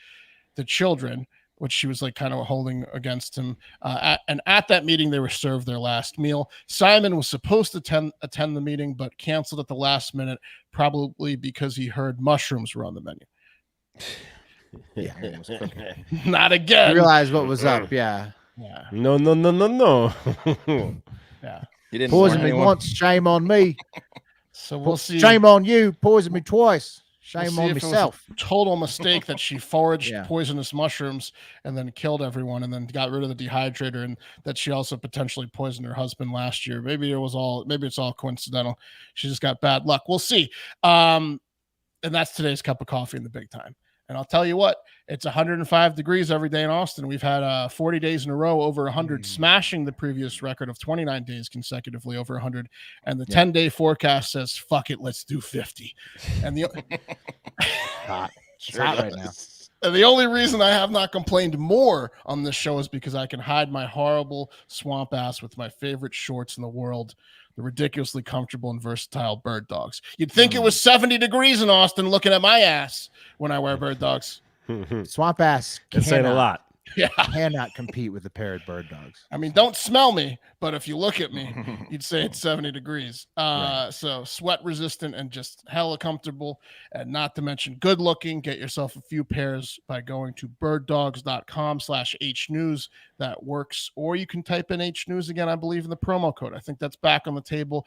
the children, which she was like kind of holding against him. And at that meeting, they were served their last meal. Simon was supposed to attend the meeting, but canceled at the last minute, probably because he heard mushrooms were on the menu. Not again. I realized what was up. Yeah. Yeah. No. Yeah. You didn't Poison warn me anyone? once, shame on me. So we'll see. Shame on you. Poison me twice. We'll Shame see on if it was myself. a total mistake that she foraged Yeah. poisonous mushrooms and then killed everyone and then got rid of the dehydrator, and that she also potentially poisoned her husband last year. Maybe it's all coincidental. She just got bad luck. We'll see. And that's today's cup of coffee in the big time. And I'll tell you what, it's 105 degrees every day in Austin. We've had 40 days in a row over 100, smashing the previous record of 29 days consecutively over 100. And the 10-day forecast says, fuck it, let's do 50. And Hot. It's hot right now. And the only reason I have not complained more on this show is because I can hide my horrible swamp ass with my favorite shorts in the world, the ridiculously comfortable and versatile bird dogs. You'd think it was 70 degrees in Austin looking at my ass when I wear bird dogs. Swamp ass It's saying a lot. Yeah. cannot compete with a pair of bird dogs. I mean, don't smell me, but if you look at me, you'd say it's 70 degrees. So sweat resistant and just hella comfortable, and not to mention good looking. Get yourself a few pairs by going to birddogs.com/hnews. That works. Or you can type in hnews again, I believe, in the promo code. I think that's back on the table.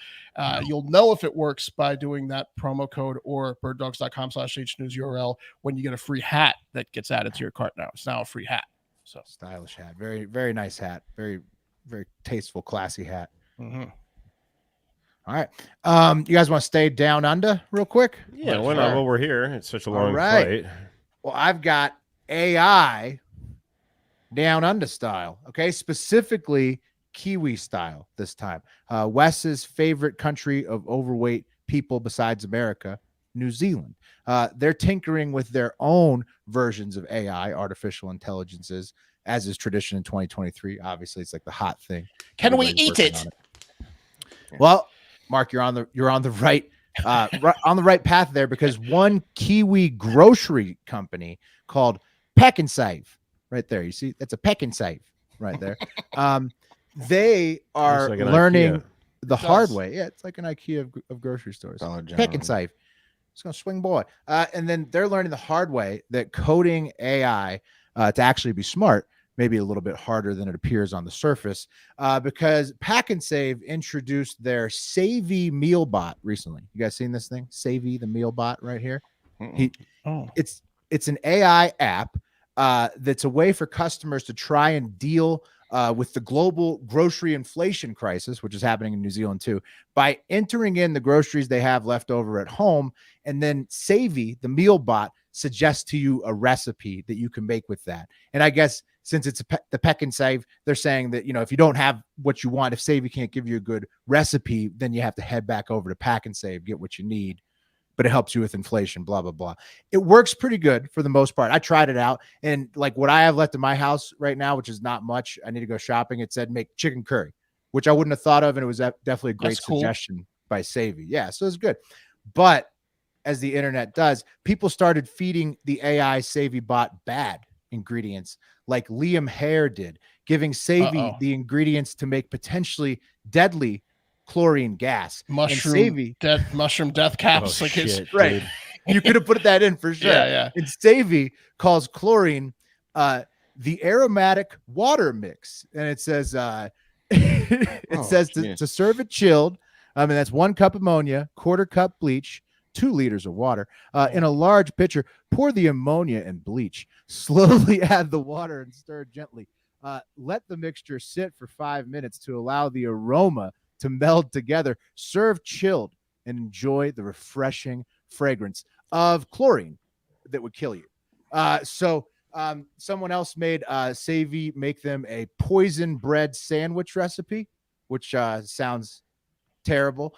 You'll know if it works by doing that promo code or birddogs.com/hnews URL when you get a free hat that gets added to your cart now. It's now a free hat. So Stylish hat. Very, very nice hat. Very, very tasteful, classy hat. mm-hmm. All right. You guys want to stay down under real quick? Yeah, why not? Well, we're here. It's such a long right. flight. Well, I've got AI down under style. Okay. Specifically Kiwi style this time. Wes's favorite country of overweight people besides America, New Zealand. They're tinkering with their own versions of AI, artificial intelligences, as is tradition in 2023. Obviously, it's like the hot thing. Can we Everybody's eat working it? on Well, Mark, you're on the right on the right path there, because one Kiwi grocery company called Peck and Save, right there. You see, that's a Peck and Save right there. They are like an learning IKEA. the hard way. Yeah, it's like an IKEA of grocery stores. Peck and Save. It's gonna swing boy. And then they're learning the hard way that coding AI to actually be smart may be a little bit harder than it appears on the surface, because Pack and Save introduced their Savvy meal bot recently. You guys seen this thing? Savvy, the meal bot right here. It's an AI app that's a way for customers to try and deal with the global grocery inflation crisis, which is happening in New Zealand too, by entering in the groceries they have left over at home. And then Savvy, the meal bot, suggests to you a recipe that you can make with that. And I guess since it's the Peck and Save, they're saying that, if you don't have what you want, if Savvy can't give you a good recipe, then you have to head back over to Pack and Save, get what you need. But it helps you with inflation, blah, blah, blah. It works pretty good for the most part. I tried it out, and like what I have left in my house right now, which is not much, I need to go shopping. It said make chicken curry, which I wouldn't have thought of, and it was definitely a great suggestion by Savvy. Yeah, so it's good. But as the internet does, people started feeding the AI Savvy bot bad ingredients, like Liam Hare did, giving Savvy the ingredients to make potentially deadly chlorine gas. Mushroom death caps. Oh, like shit, right. dude. You could have put that in for sure. Yeah. And Savvy calls chlorine the aromatic water mix. And it says it says to serve it chilled. And that's 1 cup ammonia, 1/4 cup bleach, 2 liters of water. In a large pitcher, pour the ammonia and bleach. Slowly add the water and stir gently. Let the mixture sit for 5 minutes to allow the aroma to meld together. Serve chilled and enjoy the refreshing fragrance of chlorine that would kill you. Someone else made Savvy make them a poison bread sandwich recipe, which sounds terrible.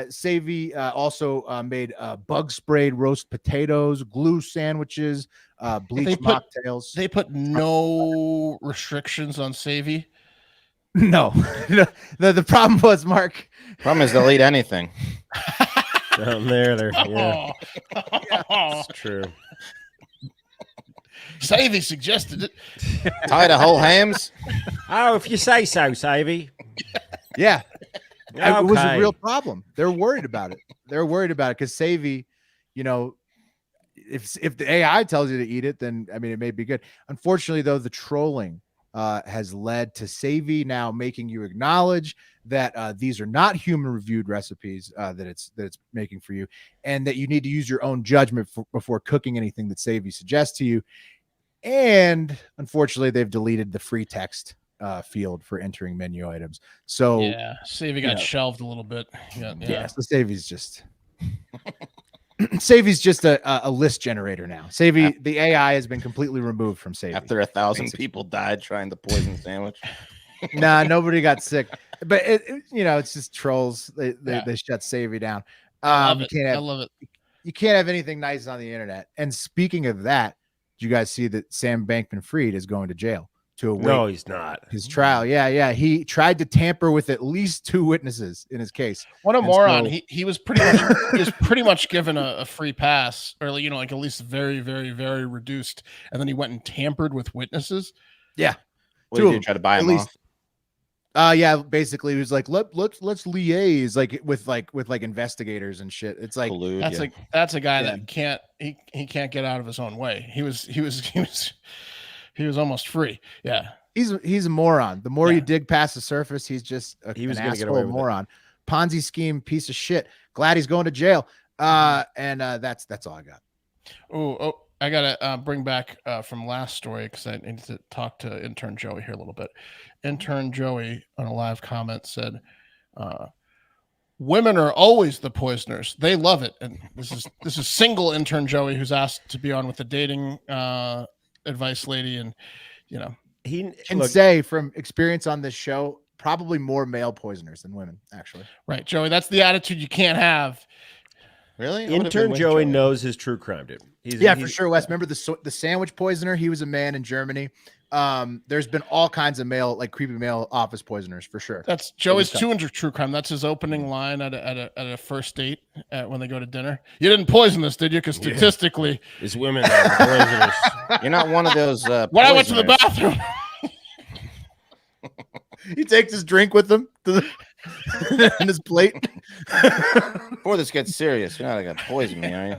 Savvy also made bug sprayed roast potatoes, glue sandwiches, bleach mocktails. They put no restrictions on Savvy. No. The problem was, Mark. Problem is they'll eat anything. Down there, yeah. It's true. Savvy suggested it. Tied of whole hams. Oh, if you say so, Savvy. Yeah. Okay. It was a real problem. They're worried about it. They're worried about it because Savvy, if the AI tells you to eat it, then I mean it may be good. Unfortunately, though, the trolling has led to Savvy now making you acknowledge that these are not human reviewed recipes that it's making for you, and that you need to use your own judgment before cooking anything that Savvy suggests to you. And unfortunately, they've deleted the free text field for entering menu items. So yeah, Savvy got shelved a little bit. Yeah. So Savvy's just Savvy's just a list generator now. Savvy, the AI has been completely removed from Savvy. After 1,000 people died trying the poison sandwich. Nah, nobody got sick, but it's just trolls. They shut Savvy down. I love it. You can't have anything nice on the internet. And speaking of that, did you guys see that Sam Bankman-Fried is going to jail to await No, he's not. his trial? Yeah. He tried to tamper with at least 2 witnesses in his case. What a moron. He was pretty much given a free pass, or like at least very, very, very reduced. And then he went and tampered with witnesses. Yeah. What did you try to buy him off? Yeah, basically he was like, let's liaise with investigators and shit. It's like that's a guy that can't get out of his own way. He was almost free. Yeah. He's a moron. The more you dig past the surface, he's just an asshole moron. Ponzi scheme piece of shit. Glad he's going to jail. And that's all I got. Oh, I gotta bring back from last story because I need to talk to intern Joey here a little bit. Intern Joey on a live comment said, "Women are always the poisoners. They love it." And this is single intern Joey who's asked to be on with the dating advice lady, and he can say from experience on this show, probably more male poisoners than women, actually. Right, Joey. That's the attitude you can't have. Really? Intern Joey knows his true crime, dude. For sure, Wes. Remember the sandwich poisoner? He was a man in Germany. There's been all kinds of male, like creepy male office poisoners for sure. That's Joey's 200 true crime. That's his opening line at a first date when they go to dinner. You didn't poison this, did you? Because statistically, it's women that are poisoners. You're not one of those. When I went to the bathroom, he takes his drink with him and his plate. Before this gets serious, you're not gonna poison me, are you?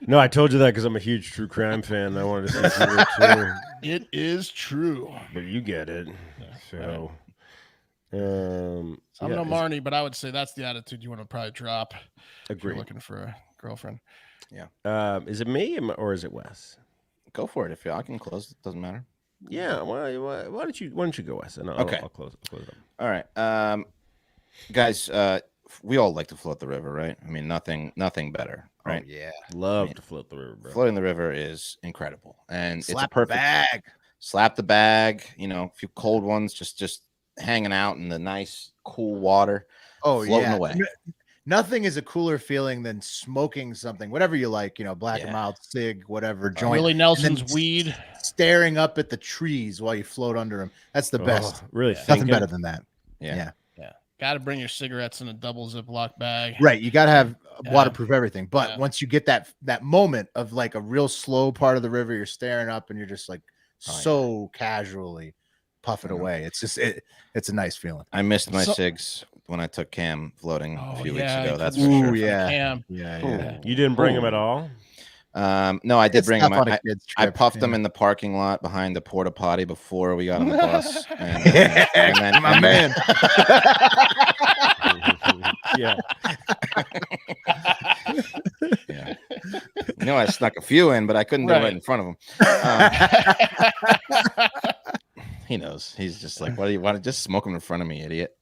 No, I told you that because I'm a huge true crime fan. I wanted to see it too. It is true, but you get it. So, I'm no Marnie, but I would say that's the attitude you want to probably drop. Agree. If you're looking for a girlfriend. Yeah. Is it me or is it Wes? Go for it. If I can close, it doesn't matter. Yeah. Why don't you go, Wes? And I'll close it. All right. Guys, we all like to float the river, right? I mean, nothing better, right? Oh, yeah. Love to float the river, bro. Floating the river is incredible. And it's a perfect bag. Slap the bag, a few cold ones, just hanging out in the nice, cool water. Oh, floating away. Nothing is a cooler feeling than smoking something, whatever you like, black and mild, cig, whatever, joint. Willie Nelson's weed. Staring up at the trees while you float under them. That's the best. Really? Nothing better than that. Yeah. Got to bring your cigarettes in a double Ziploc bag. Right. You got to have waterproof everything. But once you get that moment of like a real slow part of the river, you're staring up and you're just like casually puff it away. It's just, it's a nice feeling. I missed my cigs when I took Cam floating a few weeks ago. That's for sure. sure. Yeah. Cam. Yeah. You didn't bring him at all? No, I did It's bring him. tough on a kid's I trip, puffed him in the parking lot behind the porta potty before we got on the bus. And then my man. Yeah. Yeah. No, I snuck a few in, but I couldn't do it right in front of him. He knows. He's just like, what do you want to just smoke him in front of me, idiot?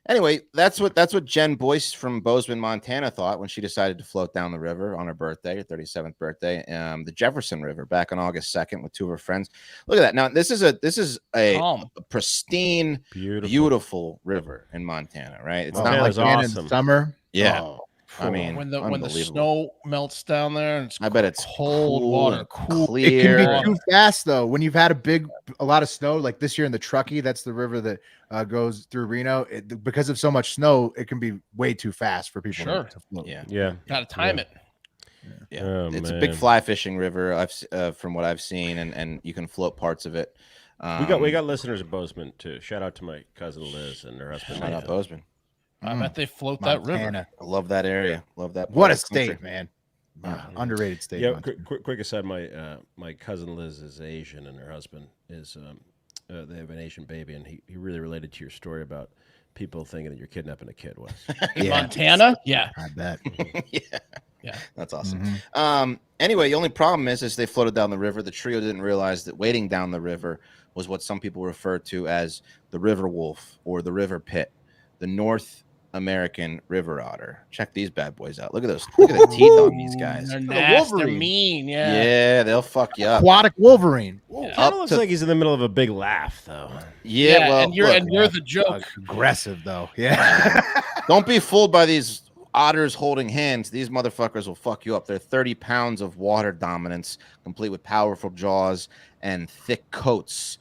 Anyway, that's what Jen Boyce from Bozeman, Montana thought when she decided to float down the river on her birthday, her 37th birthday, the Jefferson River back on August 2nd with two of her friends. Look at that. Now, this is a pristine, beautiful river in Montana, right? It's not like awesome. In summer. Yeah. Oh, I mean, when the snow melts down there, and it's I bet it's cold water, clear. It can be too fast though. When you've had a lot of snow, like this year in the Truckee, that's the river that goes through Reno. Because of so much snow, it can be way too fast for people to float. Yeah. Gotta time it. Yeah, Oh, it's man. a big fly fishing river. From what I've seen, and you can float parts of it. We got listeners in Bozeman too. Shout out to my cousin Liz and her husband. Shout out Bozeman. I bet they float that river. I love that area. Love that. What a state, man. Underrated state. Yeah. Quick aside. My cousin Liz is Asian, and her husband is. They have an Asian baby, and he really related to your story about people thinking that you're kidnapping a kid. In Montana? Yeah, I bet. Yeah, that's awesome. Anyway, the only problem is they floated down the river. The trio didn't realize that wading down the river was what some people refer to as the river wolf or the river pit, the North American river otter. Check these bad boys out. Look at those. Look at the teeth on these guys. They're nasty. They're mean. Yeah, they'll fuck you up. Aquatic Wolverine. Kind of looks like he's in the middle of a big laugh, though. Yeah, well, and you're the joke. Aggressive though. Yeah. Don't be fooled by these otters holding hands. These motherfuckers will fuck you up. They're 30 pounds of water dominance, complete with powerful jaws and thick coats.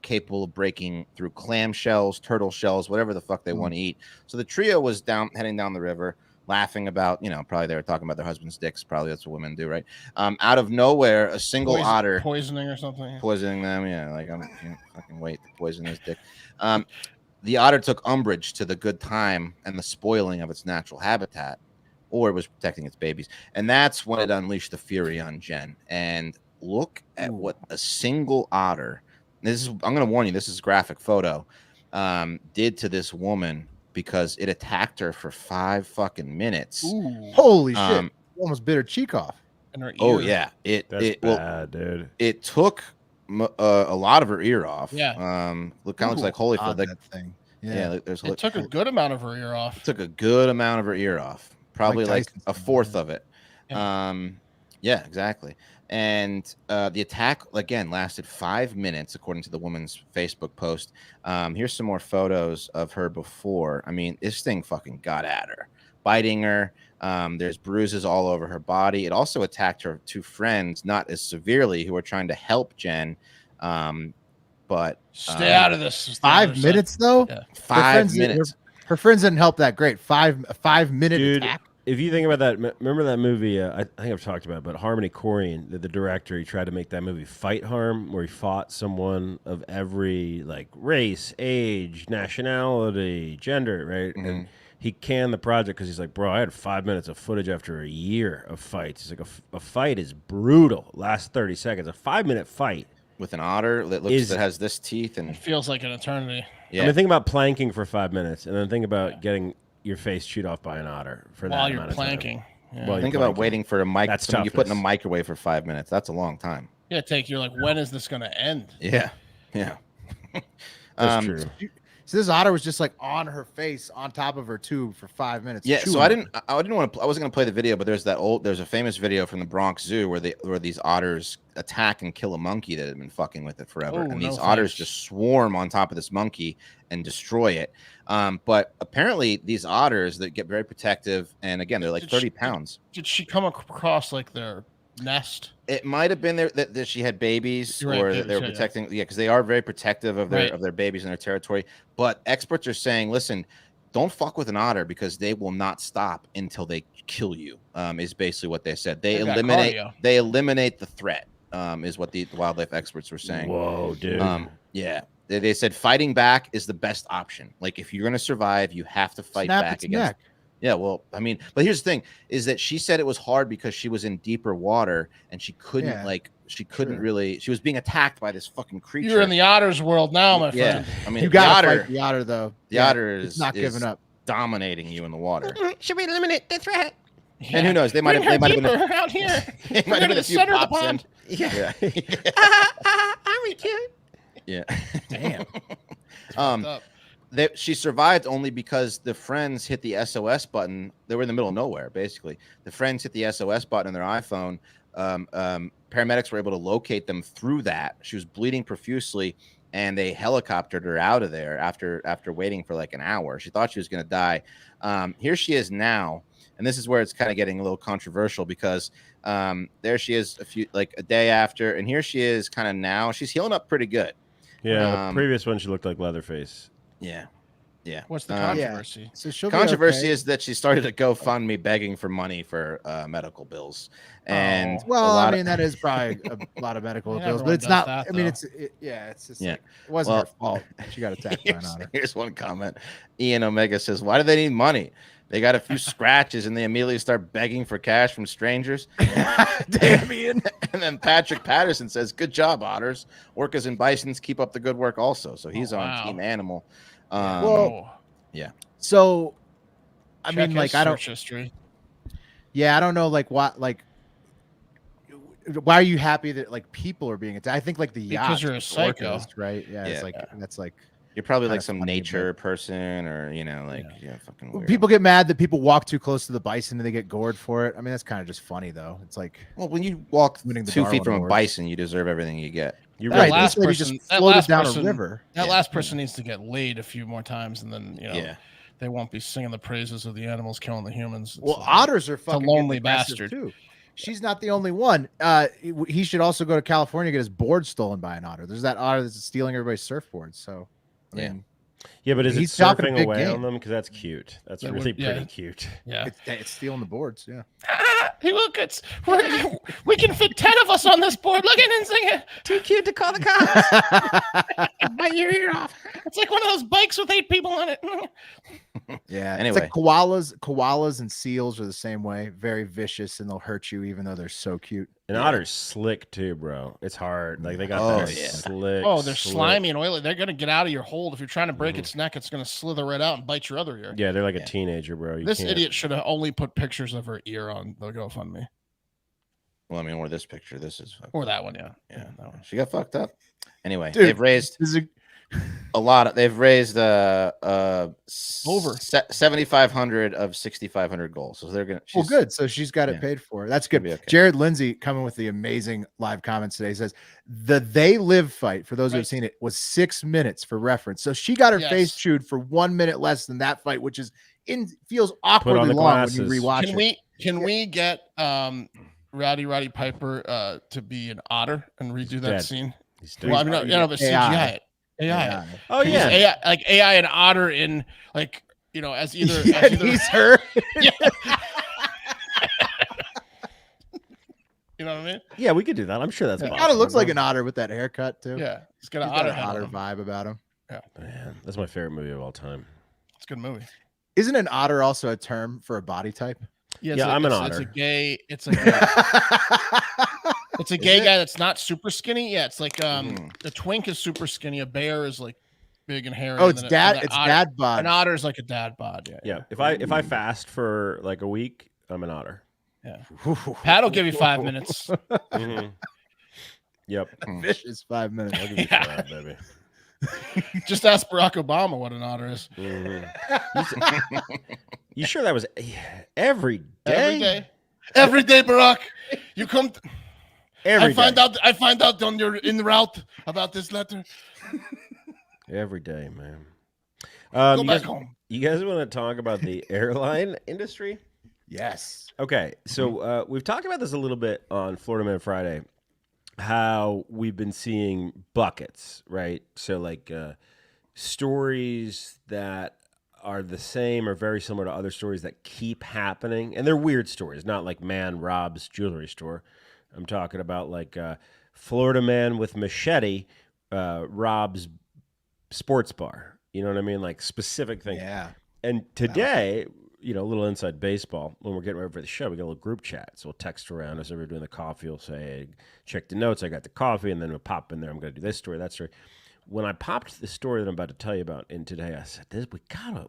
Capable of breaking through clam shells, turtle shells, whatever the fuck they want to eat. So the trio was heading down the river, laughing about, probably they were talking about their husband's dicks. Probably that's what women do, right? Out of nowhere, a single otter poisoning or something, poisoning them. Yeah, like I'm fucking wait to poison his dick. The otter took umbrage to the good time and the spoiling of its natural habitat, or it was protecting its babies, and that's when it unleashed the fury on Jen. And look at what a single otter. I'm going to warn you, this is a graphic photo, did to this woman because it attacked her for 5 fucking minutes. Ooh. Holy shit. Almost bit her cheek off. And her ear. Oh, yeah. That's bad, dude. It took a lot of her ear off. Yeah. Kind of looks like Holyfield. That thing. Yeah. It took a good amount of her ear off. Took a good amount of her ear off. Probably like a fourth of it. Yeah, exactly. And the attack, again, lasted 5 minutes, according to the woman's Facebook post. Here's some more photos of her before. I mean, this thing fucking got at her, biting her. There's bruises all over her body. It also attacked her 2 friends, not as severely, who were trying to help Jen. But stay out of this. 5 minutes, though? Yeah. 5 minutes. Her friends didn't help that great. 5 minute attack. If you think about that, remember that movie? I think I've talked about it, but Harmony Korine, the director, he tried to make that movie Fight Harm, where he fought someone of every race, age, nationality, gender, right? Mm-hmm. And he canned the project because he's like, bro, I had 5 minutes of footage after a year of fights. He's like, a fight is brutal. Last 30 seconds, a 5 minute fight with an otter that has this teeth and it feels like an eternity. Yeah. I mean, think about planking for 5 minutes, and then think about getting your face chewed off by an otter for while that you're amount of planking. time. Yeah. While think you're about planking. waiting for a mic. That's You put in a toughness. microwave for 5 minutes. That's a long time. Yeah, you're like, when is this going to end? Yeah. That's true. So this otter was just on her face, on top of her tube for 5 minutes. Yeah, so I wasn't going to play the video, but there's a famous video from the Bronx Zoo where these otters attack and kill a monkey that had been fucking with it forever, and these otters just swarm on top of this monkey and destroy it. But apparently these otters that get very protective, and again they're 30 pounds. Did she come across their nest? It might have been there that she had babies, or that they were protecting. Yeah, because they are very protective of their babies in their territory. But experts are saying, listen, don't fuck with an otter because they will not stop until they kill you. Is basically what they said. They eliminate the threat. Is what the wildlife experts were saying. Whoa, dude. Yeah. They said fighting back is the best option. Like if you're going to survive, you have to fight back against. Yeah, well, I mean, but here's the thing: is that she said it was hard because she was in deeper water and she couldn't sure. really. She was being attacked by this fucking creature. You're in the otter's world now, my Yeah, friend. I mean, You the got to otter, fight the otter, though. the otter is not giving up. dominating you in the water. Should we eliminate the threat? Yeah. And who knows? They might have been out here. They might have been a few center of the pops in. pond. Yeah. I'm cute. Yeah. Damn. She survived only because the friends hit the SOS button. They were in the middle of nowhere, basically. The friends hit the SOS button on their iPhone. Paramedics were able to locate them through that. She was bleeding profusely, and they helicoptered her out of there after waiting for like an hour. She thought she was going to die. Here she is now, and this is where it's kind of getting a little controversial because there she is a day after, and here she is kind of now. She's healing up pretty good. Yeah, the previous one she looked like Leatherface. Yeah. What's the controversy? Yeah. So she'll Controversy is that she started a GoFundMe begging for money for medical bills, and that is probably a lot of medical bills, but it's not. That, I mean, though. it's just like, it wasn't her fault. She got attacked by an otter. Here's one comment. Ian Omega says, "Why do they need money? They got a few scratches and they immediately start begging for cash from strangers." Damn, Ian. And then Patrick Patterson says, "Good job, otters. Orcas and bisons keep up the good work also." So he's on Team Animal. So, I Check mean, his like, I don't. search history. Yeah, I don't know, like, what, like, why are you happy that like people are being attacked? I think like the yacht, Because you're a psycho, right? Yeah, it's like that's like. You're probably like kinda some funny, nature person, or fucking weird. People get mad that people walk too close to the bison and they get gored for it. I mean, that's kind of just funny, though. It's like, well, when you walk winning the 2 feet Darwin from a Award. bison, you deserve everything you get. You're That right. last This lady person- just that floated last down person- a river. That last person needs to get laid a few more times, and then Yeah. they won't be singing the praises of the animals killing the humans. It's Well, like- otters are fucking lonely getting aggressive, bastard. too. She's not the only one. He should also go to California and get his board stolen by an otter. There's that otter that's stealing everybody's surfboards. So, I mean, Yeah, but is it He's talking surfing big away on game. them? Because that's cute. That's That really would- yeah. pretty cute. Yeah. it's stealing the boards. Yeah. Hey, look, we can fit 10 of us on this board. Look at it, sing it. Too cute to call the cops. Bite your ear off. It's like one of those bikes with 8 people on it. Yeah. Anyway. It's like koalas and seals are the same way. Very vicious, and they'll hurt you even though they're so cute. An otter's slick too, bro. It's hard. Like they got that slick. Oh, they're slick. slimy and oily. They're gonna get out of your hold. If you're trying to break its neck, it's gonna slither right out and bite your other ear. Yeah, they're like a teenager, bro. You This can't- idiot should have only put pictures of her ear on the GoFundMe. Well, I mean, or this picture. This is fucked Or up. that one, yeah. Yeah, that one. she got fucked up. Anyway, Dude, they've raised This is a lot. They've raised over Over 7,500 of 6,500 goals. So they're gonna. well, she's- good. So she's got it yeah. paid for. That's good. It'll be okay. Jared Lindsay coming with the amazing live comments today says the They Live fight, for those who have seen it, was 6 minutes for reference. So she got her face Yes. chewed for 1 minute less than that fight, which is feels on awkwardly the long when you glasses. rewatch it. Can we get Roddy Piper to be an otter and redo that dead. scene? He's Well, I mean, no, but CGI it. AI. it. Oh Use yeah. AI, like AI and otter in like as either. Yeah, as either he's her. yeah. You know what I mean? Yeah, we could do that. I'm sure that's Yeah. possible. Kind of looks like an otter with that haircut too. Yeah, he's got He's an got otter an head on otter him. vibe about him. Man, that's my favorite movie of all time. It's a good movie. Isn't an otter also a term for a body type? Yeah, Yeah, I'm an It's otter. a gay. It's a gay. It's a gay guy that's not super skinny. Yeah, it's like a twink is super skinny. A bear is like big and hairy. Oh, and it's then dad. and It's otter- dad bod. An otter is like a dad bod. Yeah. Yeah. If I fast for like a week, I'm an otter. Pat will give you 5 minutes. Mhm. Yep. Vicious 5 minutes. I'll give you that, baby. Just ask Barack Obama what an otter is. Mhm. You sure that was every day? Every day, Barack. You come. Every I find day. out. I find out on your in route about this letter. Every day, man. Go You back guys, home. you guys want to talk about the airline industry? Yes. Okay, so we've talked about this a little bit on Florida Man Friday, how we've been seeing buckets, right? So like stories that are the same or very similar to other stories that keep happening, and they're weird stories, not like man robs jewelry store. I'm talking about like Florida man with machete robs sports bar. You know what I mean? Like specific things. Yeah. And today, a little inside baseball. When we're getting ready for the show, we get a little group chat. So we'll text around as we're doing the coffee. We'll say, hey, check the notes. I got the coffee. And then we'll pop in there. I'm going to do this story, that story. When I popped the story that I'm about to tell you about in today, I said,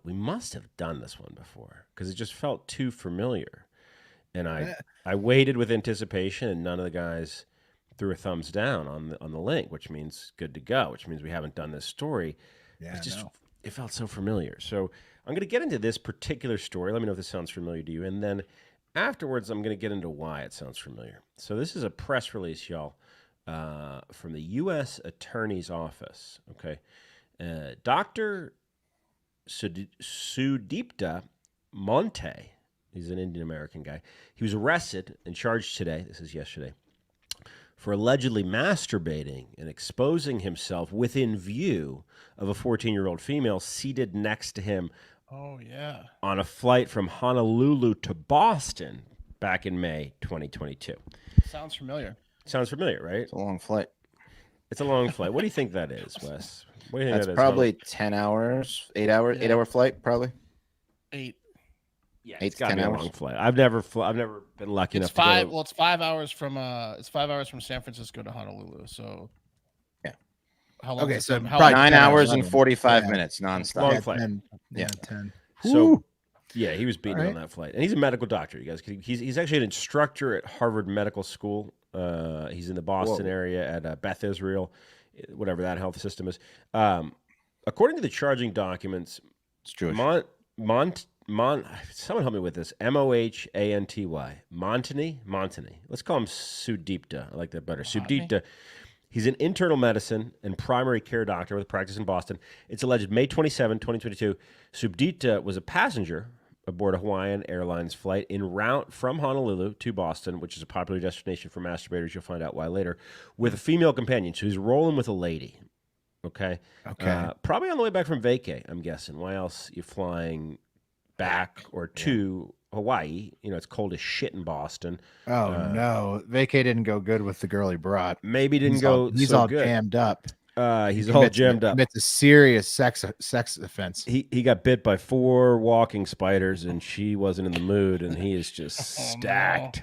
we must have done this one before because it just felt too familiar. And I waited with anticipation, and none of the guys threw a thumbs down on the link, which means good to go, which means we haven't done this story. Yeah, It felt so familiar. So I'm going to get into this particular story. Let me know if this sounds familiar to you. And then afterwards, I'm going to get into why it sounds familiar. So this is a press release, y'all, from the U.S. Attorney's Office. Okay. Dr. Sudipta Monte, he's an Indian-American guy. He was arrested and charged today, this is yesterday, for allegedly masturbating and exposing himself within view of a 14-year-old female seated next to him on a flight from Honolulu to Boston back in May 2022. Sounds familiar. Sounds familiar, right? It's a long flight. It's a long flight. What do you think that is, Wes? What do you think That's that is? probably 10 hours, 8 hours, 8 hour flight, probably. 8. Yeah, 8 it's to got to 10 be a hours. long flight. I've never been lucky It's enough to go. 5. Well, it's 5 hours from it's 5 hours from San Francisco to Honolulu. So yeah. How long? Okay, so how probably 9 10 hours hours. and 45 Yeah. minutes nonstop. Long Yeah, flight. 10. Yeah. 10. So, yeah, he was beaten All on that flight, and he's a medical doctor. You guys, he's actually an instructor at Harvard Medical School. He's in the Boston area at Beth Israel, whatever that health system is. According to the charging documents, It's Jewish. someone help me with this. Mohanty. Montany. Let's call him Sudipta. I like that better. Sudipta. He's an internal medicine and primary care doctor with a practice in Boston. It's alleged May 27, 2022, Sudipta was a passenger aboard a Hawaiian Airlines flight en route from Honolulu to Boston, which is a popular destination for masturbators. You'll find out why later, with a female companion. So he's rolling with a lady. Okay. Probably on the way back from vacay, I'm guessing. Why else you flying back or to Hawaii? You know, it's cold as shit in Boston. Oh no, vacay didn't go good with the girl he brought. Maybe didn't He's so all good. jammed up. He's all jammed up. Commits a serious sex offense. He got bit by 4 walking spiders, and she wasn't in the mood, and he is just stacked.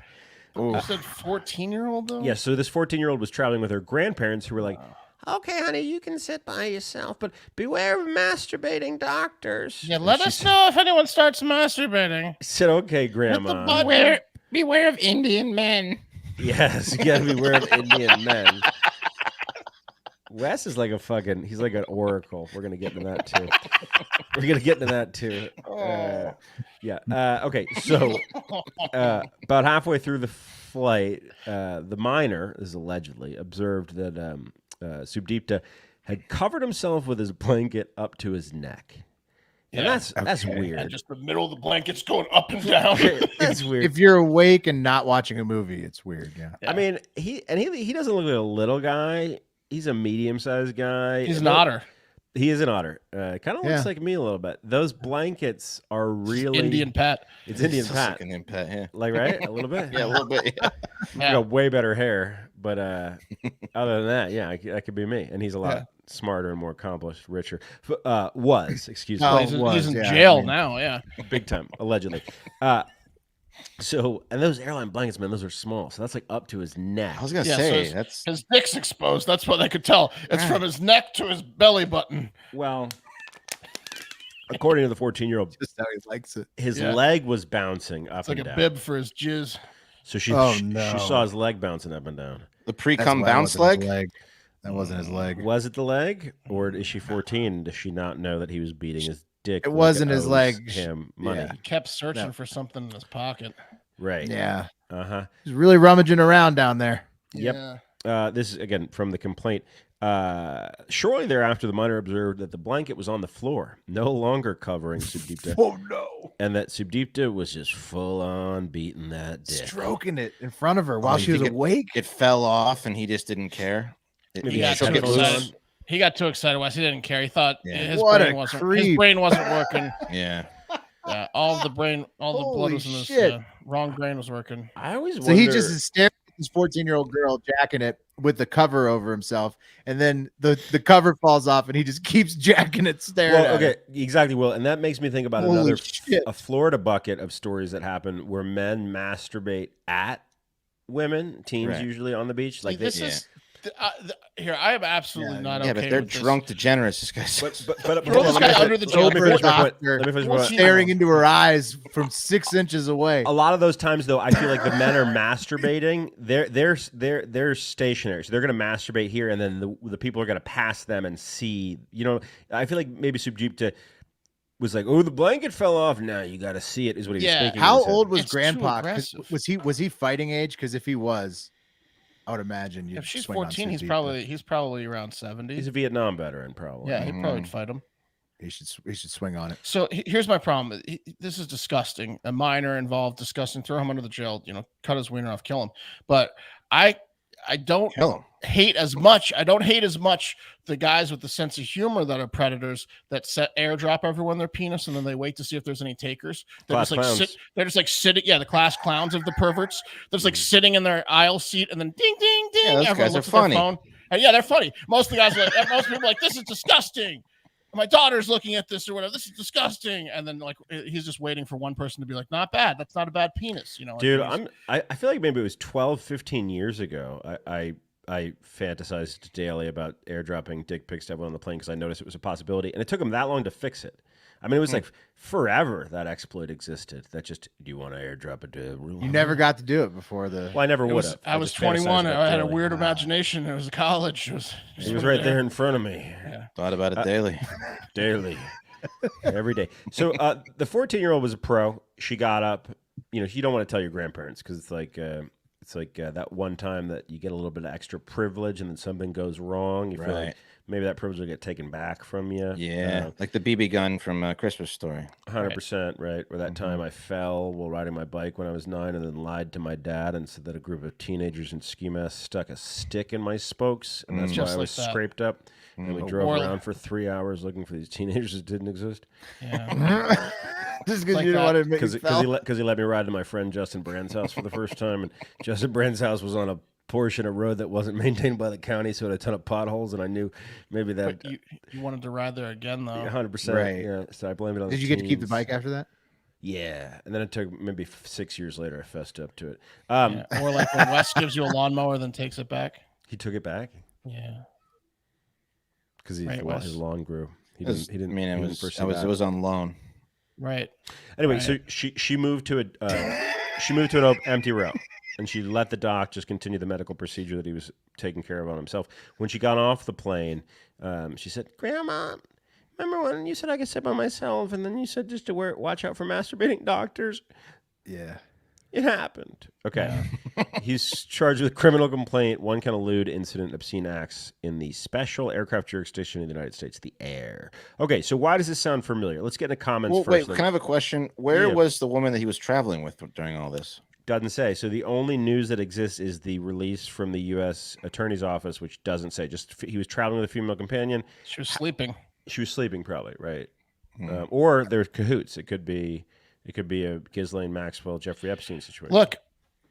You said 14-year-old though? Yeah, so this 14-year-old was traveling with her grandparents who were like, okay, honey, you can sit by yourself, but beware of masturbating doctors. Yeah, let us know if anyone starts masturbating. I said, okay, Grandma. Beware of Indian men. Yes, you gotta beware of Indian men. Wes is like he's like an oracle. We're gonna get into that too. Okay, so about halfway through the flight, the minor is allegedly observed that Sudipta had covered himself with his blanket up to his neck. And that's weird. And just the middle of the blanket's going up and down. It's weird. If you're awake and not watching a movie, it's weird. Yeah. I mean, he doesn't look like a little guy. He's a medium-sized guy. He's an otter. He is an otter. Kind of looks like me a little bit. Those blankets are really Indian pet. It's Indian It's Pat. like an Indian pet, yeah. Like, right? A little bit. Yeah, a little bit. Yeah. He's got way better hair, but other than that, yeah, that could be me. And he's a lot smarter and more accomplished, richer. Excuse me. Oh, He's in jail now. Yeah, Big time, allegedly. So, and those airline blankets, man, those are small. So that's like up to his neck. I was gonna Yeah, say so that's his dick's exposed. That's what they could tell. It's from his neck to his belly button. Well, according to the 14-year-old, Just how he likes it. his leg was bouncing up It's like and a down. bib for his jizz. So she no. saw his leg bouncing up and down. the That's pre-cum why it bounce wasn't his leg. That wasn't his leg. Was it the leg, or is she 14? Does she not know that he was beating his dick? It like wasn't his owes leg. Him money, Yeah. He kept searching for something in his pocket. right? Yeah. He's He's really rummaging around down there. Yep. Yeah. This is again from the complaint. Shortly thereafter, the minor observed that the blanket was on the floor, no longer covering Sudipta, Oh no. and that Sudipta was just full on beating that dick. Stroking it in front of her while you she was think awake. It fell off, and he just didn't care. Maybe He got shook too it loose. excited. He got too excited. Wes. He didn't care. He thought his What brain a wasn't. creep. His brain wasn't working. Yeah. All the blood Holy was in his shit. wrong brain was working. I always So wonder. he just is staring at this 14-year-old girl jacking it, with the cover over himself, and then the cover falls off, and he just keeps jacking it, staring Well, at okay, it. exactly. Well, and that makes me think about Holy another shit. a Florida bucket of stories that happen where men masturbate at women, teens Right. usually on the beach. See, Like this they, is here. I am absolutely not Yeah, okay but they're with drunk degenerates. This guy's. but Throw this let me guy finish- under the jail. let me finish my point. Doctor. Let me finish my Well, point. she- Staring into her eyes from 6 inches away. A lot of those times, though, I feel like the men are masturbating. They're stationary, so they're going to masturbate here, and then the people are going to pass them and see. You know, I feel like maybe Subjeepta was like, "Oh, the blanket fell off." Now you got to see it. Is what he was Yeah. thinking. in How his head. old was It's too Grandpa? 'Cause aggressive. was he fighting age? Because if he was, I would imagine you'd If she's swing on 14, he's Subjeepta. probably around 70. He's a Vietnam veteran, probably. Yeah, he'd probably fight him. He should swing on it. So here's my problem. This is disgusting. A minor involved, disgusting. Throw him under the jail. Cut his wiener off, kill him. But I don't Kill him. hate as much. I don't hate as much the guys with the sense of humor that are predators that airdrop everyone their penis and then they wait to see if there's any takers. They're Class just like clowns. they're just like sitting. Yeah, the class clowns of the perverts. They're just like sitting in their aisle seat and then ding ding ding. Yeah, those Everyone guys are looks at their funny. phone. And yeah, they're funny. Most of the guys, most people are like, this is disgusting. My daughter's looking at this or whatever. This is disgusting. And then like he's just waiting for one person to be like, not bad. That's not a bad penis. Dude, I feel like maybe it was 12, 15 years ago. I fantasized daily about airdropping dick pics to everyone on the plane because I noticed it was a possibility, and it took them that long to fix it. I mean, it was like forever that exploit existed. That just, do you want to airdrop it to? You never got to do it before the. Well, I never would have. I was 21. I had a weird imagination. It was college. It was right there in front of me. Yeah. Thought about it daily. Daily. Every day. So the 14-year-old was a pro. She got up. You don't want to tell your grandparents because it's like that one time that you get a little bit of extra privilege and then something goes wrong. You feel like maybe that privilege will get taken back from you. Yeah, like the BB gun from Christmas Story. 100%, right? Or that time I fell while riding my bike when I was 9 and then lied to my dad and said that a group of teenagers in ski masks stuck a stick in my spokes, and that's why Just I was like that. scraped up. And we drove around for 3 hours looking for these teenagers that didn't exist. Yeah. Just because Like you don't that. want to make Because he let me ride to my friend Justin Brand's house for the first time, and Justin Brand's house was on a portion of road that wasn't maintained by the county, so it had a ton of potholes, and I knew maybe that. But you wanted to ride there again, though. 100%. Right. Yeah, so I blamed it on Did the you get to keep the teens. bike after that? Yeah, and then it took maybe 6 years later. I fessed up to it. Yeah. Or like when Wes gives you a lawnmower, then takes it back. He took it back Yeah. because Right, well, Wes. his lawn grew. He It was- didn't. I mean, he it didn't was foresee it that. was on loan. Right. Anyway, Right. so she moved to an empty row, and she let the doc just continue the medical procedure that he was taking care of on himself. When she got off the plane, she said, "Grandma, remember when you said I could sit by myself, and then you said just to watch out for masturbating doctors? Yeah. It happened." Okay. He's charged with criminal complaint, one kind of lewd incident, obscene acts in the special aircraft jurisdiction in the United States, the air. Okay, so why does this sound familiar? Let's get into comments Well, first. wait, can I have a question? Where Yeah. was the woman that he was traveling with during all this? Doesn't say. So the only news that exists is the release from the U.S. Attorney's Office, which doesn't say. Just he was traveling with a female companion. She was sleeping. She was sleeping, probably, right? Or they're cahoots. It could be a Ghislaine Maxwell, Jeffrey Epstein situation. Look,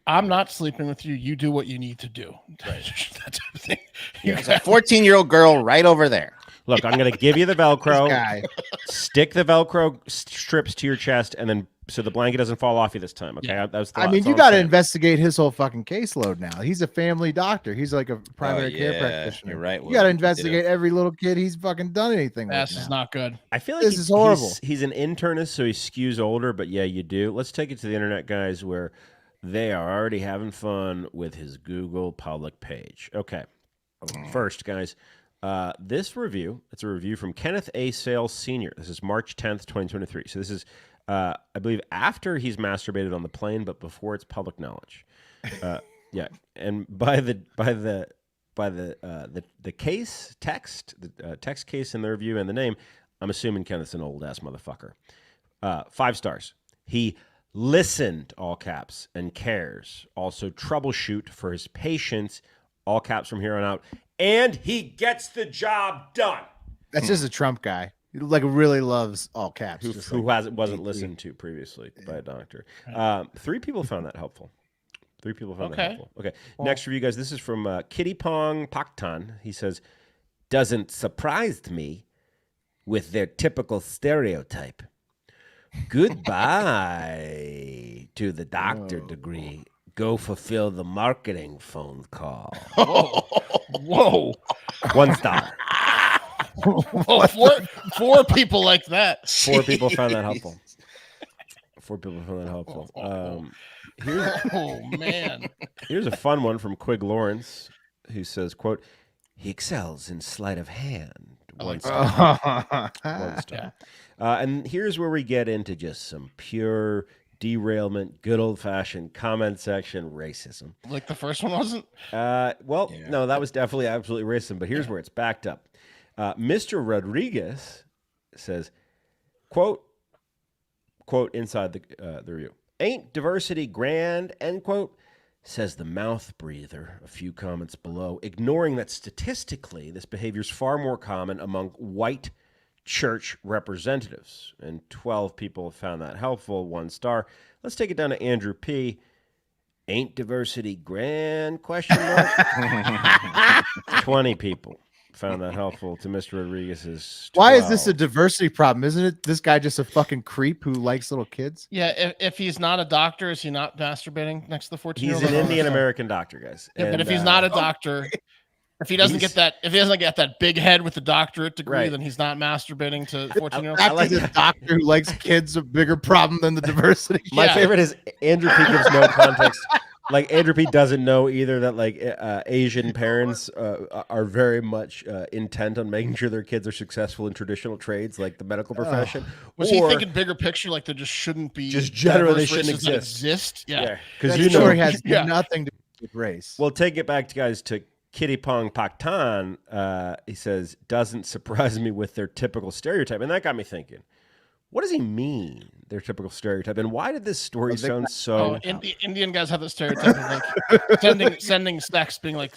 I'm not sleeping with you. You do what you need to do. That type of thing. There's a 14-year-old girl right over there. Look, I'm going to give you the Velcro. Guy. Stick the Velcro strips to your chest, and then so the blanket doesn't fall off you this time. Okay, Yeah. that's I mean, you got to investigate his whole fucking caseload now. He's a family doctor. He's like a primary care yeah, practitioner. you're right, You Will. got to You investigate every little kid he's fucking done anything with. This now. is not good. I feel like This is horrible. He's an internist, so he skews older. But yeah, you do. Let's take it to the internet, guys, where they are already having fun with his Google public page. Okay, first, guys. This review, it's a review from Kenneth A. Sales Sr. This is March 10th, 2023. So this is, I believe, after he's masturbated on the plane, but before it's public knowledge. Yeah, and by the case text, the text case in the review and the name, I'm assuming Kenneth's an old ass motherfucker. 5 stars. He listened, all caps, and cares. Also troubleshoot for his patients, all caps from here on out. And he gets the job done. That's just a Trump guy. He like really loves all caps. Who wasn't listened to previously by a doctor. 3 people found that helpful. 3 people found that Okay. helpful. Okay. Well- Next review, guys. This is from Kitty Pong Paktan. He says, doesn't surprise me with their typical stereotype. Goodbye to the doctor degree. Go fulfill the marketing phone call. Whoa. 1 star. Whoa, four people like that. 4 people found that helpful. 4 people found that helpful. Oh man. Here's a fun one from Quig Lawrence, who says, quote, he excels in sleight of hand. I 1 like star. 1 star. And here's where we get into just some pure derailment, good old-fashioned comment section racism. Like the first one wasn't? No, that was definitely absolutely racism, but here's where it's backed up. Mr. Rodriguez says, quote inside the review, ain't diversity grand, end quote, says the mouth breather a few comments below, ignoring that statistically this behavior is far more common among white church representatives. And 12 people found that helpful, 1 star. Let's take it down to Andrew P. Ain't diversity grand, question mark? 20 people found that helpful to Mr. Rodriguez's 12. Why is this a diversity problem? Isn't it this guy just a fucking creep who likes little kids? Yeah, if he's not a doctor, is he not masturbating next to the 14-year-old? He's an Indian American doctor, guys. Yeah, but And, if he's not a doctor, if he doesn't get that big head with the doctorate degree, Right. then he's not masturbating to 14-year-olds. Fact is, a doctor who likes kids a bigger problem than the diversity. My Yeah. favorite is Andrew P gives no context. Like Andrew P doesn't know either that like Asian parents are very much intent on making sure their kids are successful in traditional trades like the medical profession. Was he thinking bigger picture, like there just shouldn't be Just generally diverse shouldn't races that exist. Yeah. because That you know. story has Yeah. nothing to do with race. Well, take it back, guys, to Kitty Pong Paktan. He says, doesn't surprise me with their typical stereotype, and that got me thinking. What does he mean, their typical stereotype? And why did this story sound so... Indian guys have the stereotype of like sending sex, being like,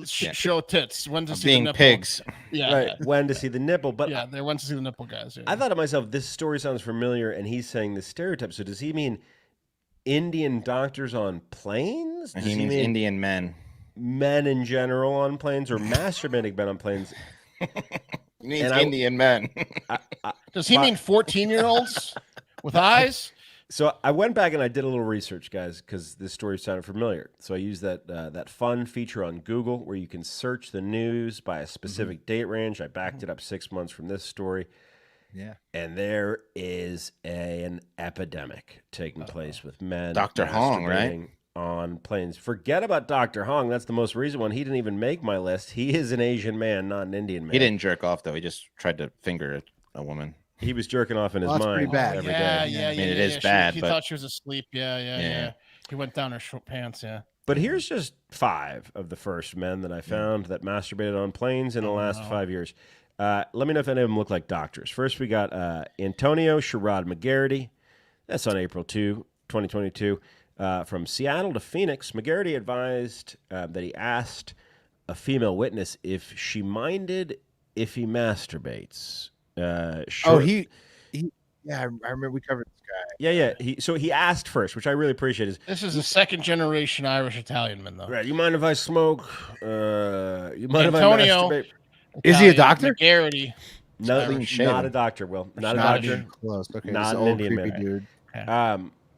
show tits, when to see Being the nipple. pigs. Yeah, Right, when to see the nipple. But yeah, they went to see the nipple guys. Yeah. I thought to myself, this story sounds familiar, and he's saying the stereotype. So does he mean Indian doctors on planes? Does He means mean Indian men. men in general on planes, or masturbating men on planes? He means And I- Indian men. Does he mean 14-year-olds with eyes? So I went back and I did a little research, guys, because this story sounded familiar. So I used that fun feature on Google where you can search the news by a specific date range. I backed it up 6 months from this story. Yeah. And there is an epidemic taking place with men. Dr. Hong, right? masturbating on planes. Forget about Dr. Hong. That's the most recent one. He didn't even make my list. He is an Asian man, not an Indian man. He didn't jerk off though. He just tried to finger a woman. He was jerking off in his Well, that's mind pretty bad. every Yeah, day. yeah, I mean, yeah. it yeah, is yeah. bad, He but- thought she was asleep. Yeah. Yeah. He went down her short pants. Yeah. But here's just 5 of the first men that I found that masturbated on planes in the last 5 years. Let me know if any of them look like doctors. First, we got Antonio Sherrod McGarity. That's on April 2, 2022. From Seattle to Phoenix, McGarity advised that he asked a female witness if she minded if he masturbates. Yeah, I remember we covered this guy. Yeah. He asked first, which I really appreciate. This is a second-generation Irish Italian man, though. Right, you mind if I smoke? You mind if I Antonio. masturbate? Is he a Italian, doctor? McGarity. No, Clean not shaven. a doctor, Will. Not a Not doctor. even close. Okay, Not this an old Indian creepy man. dude.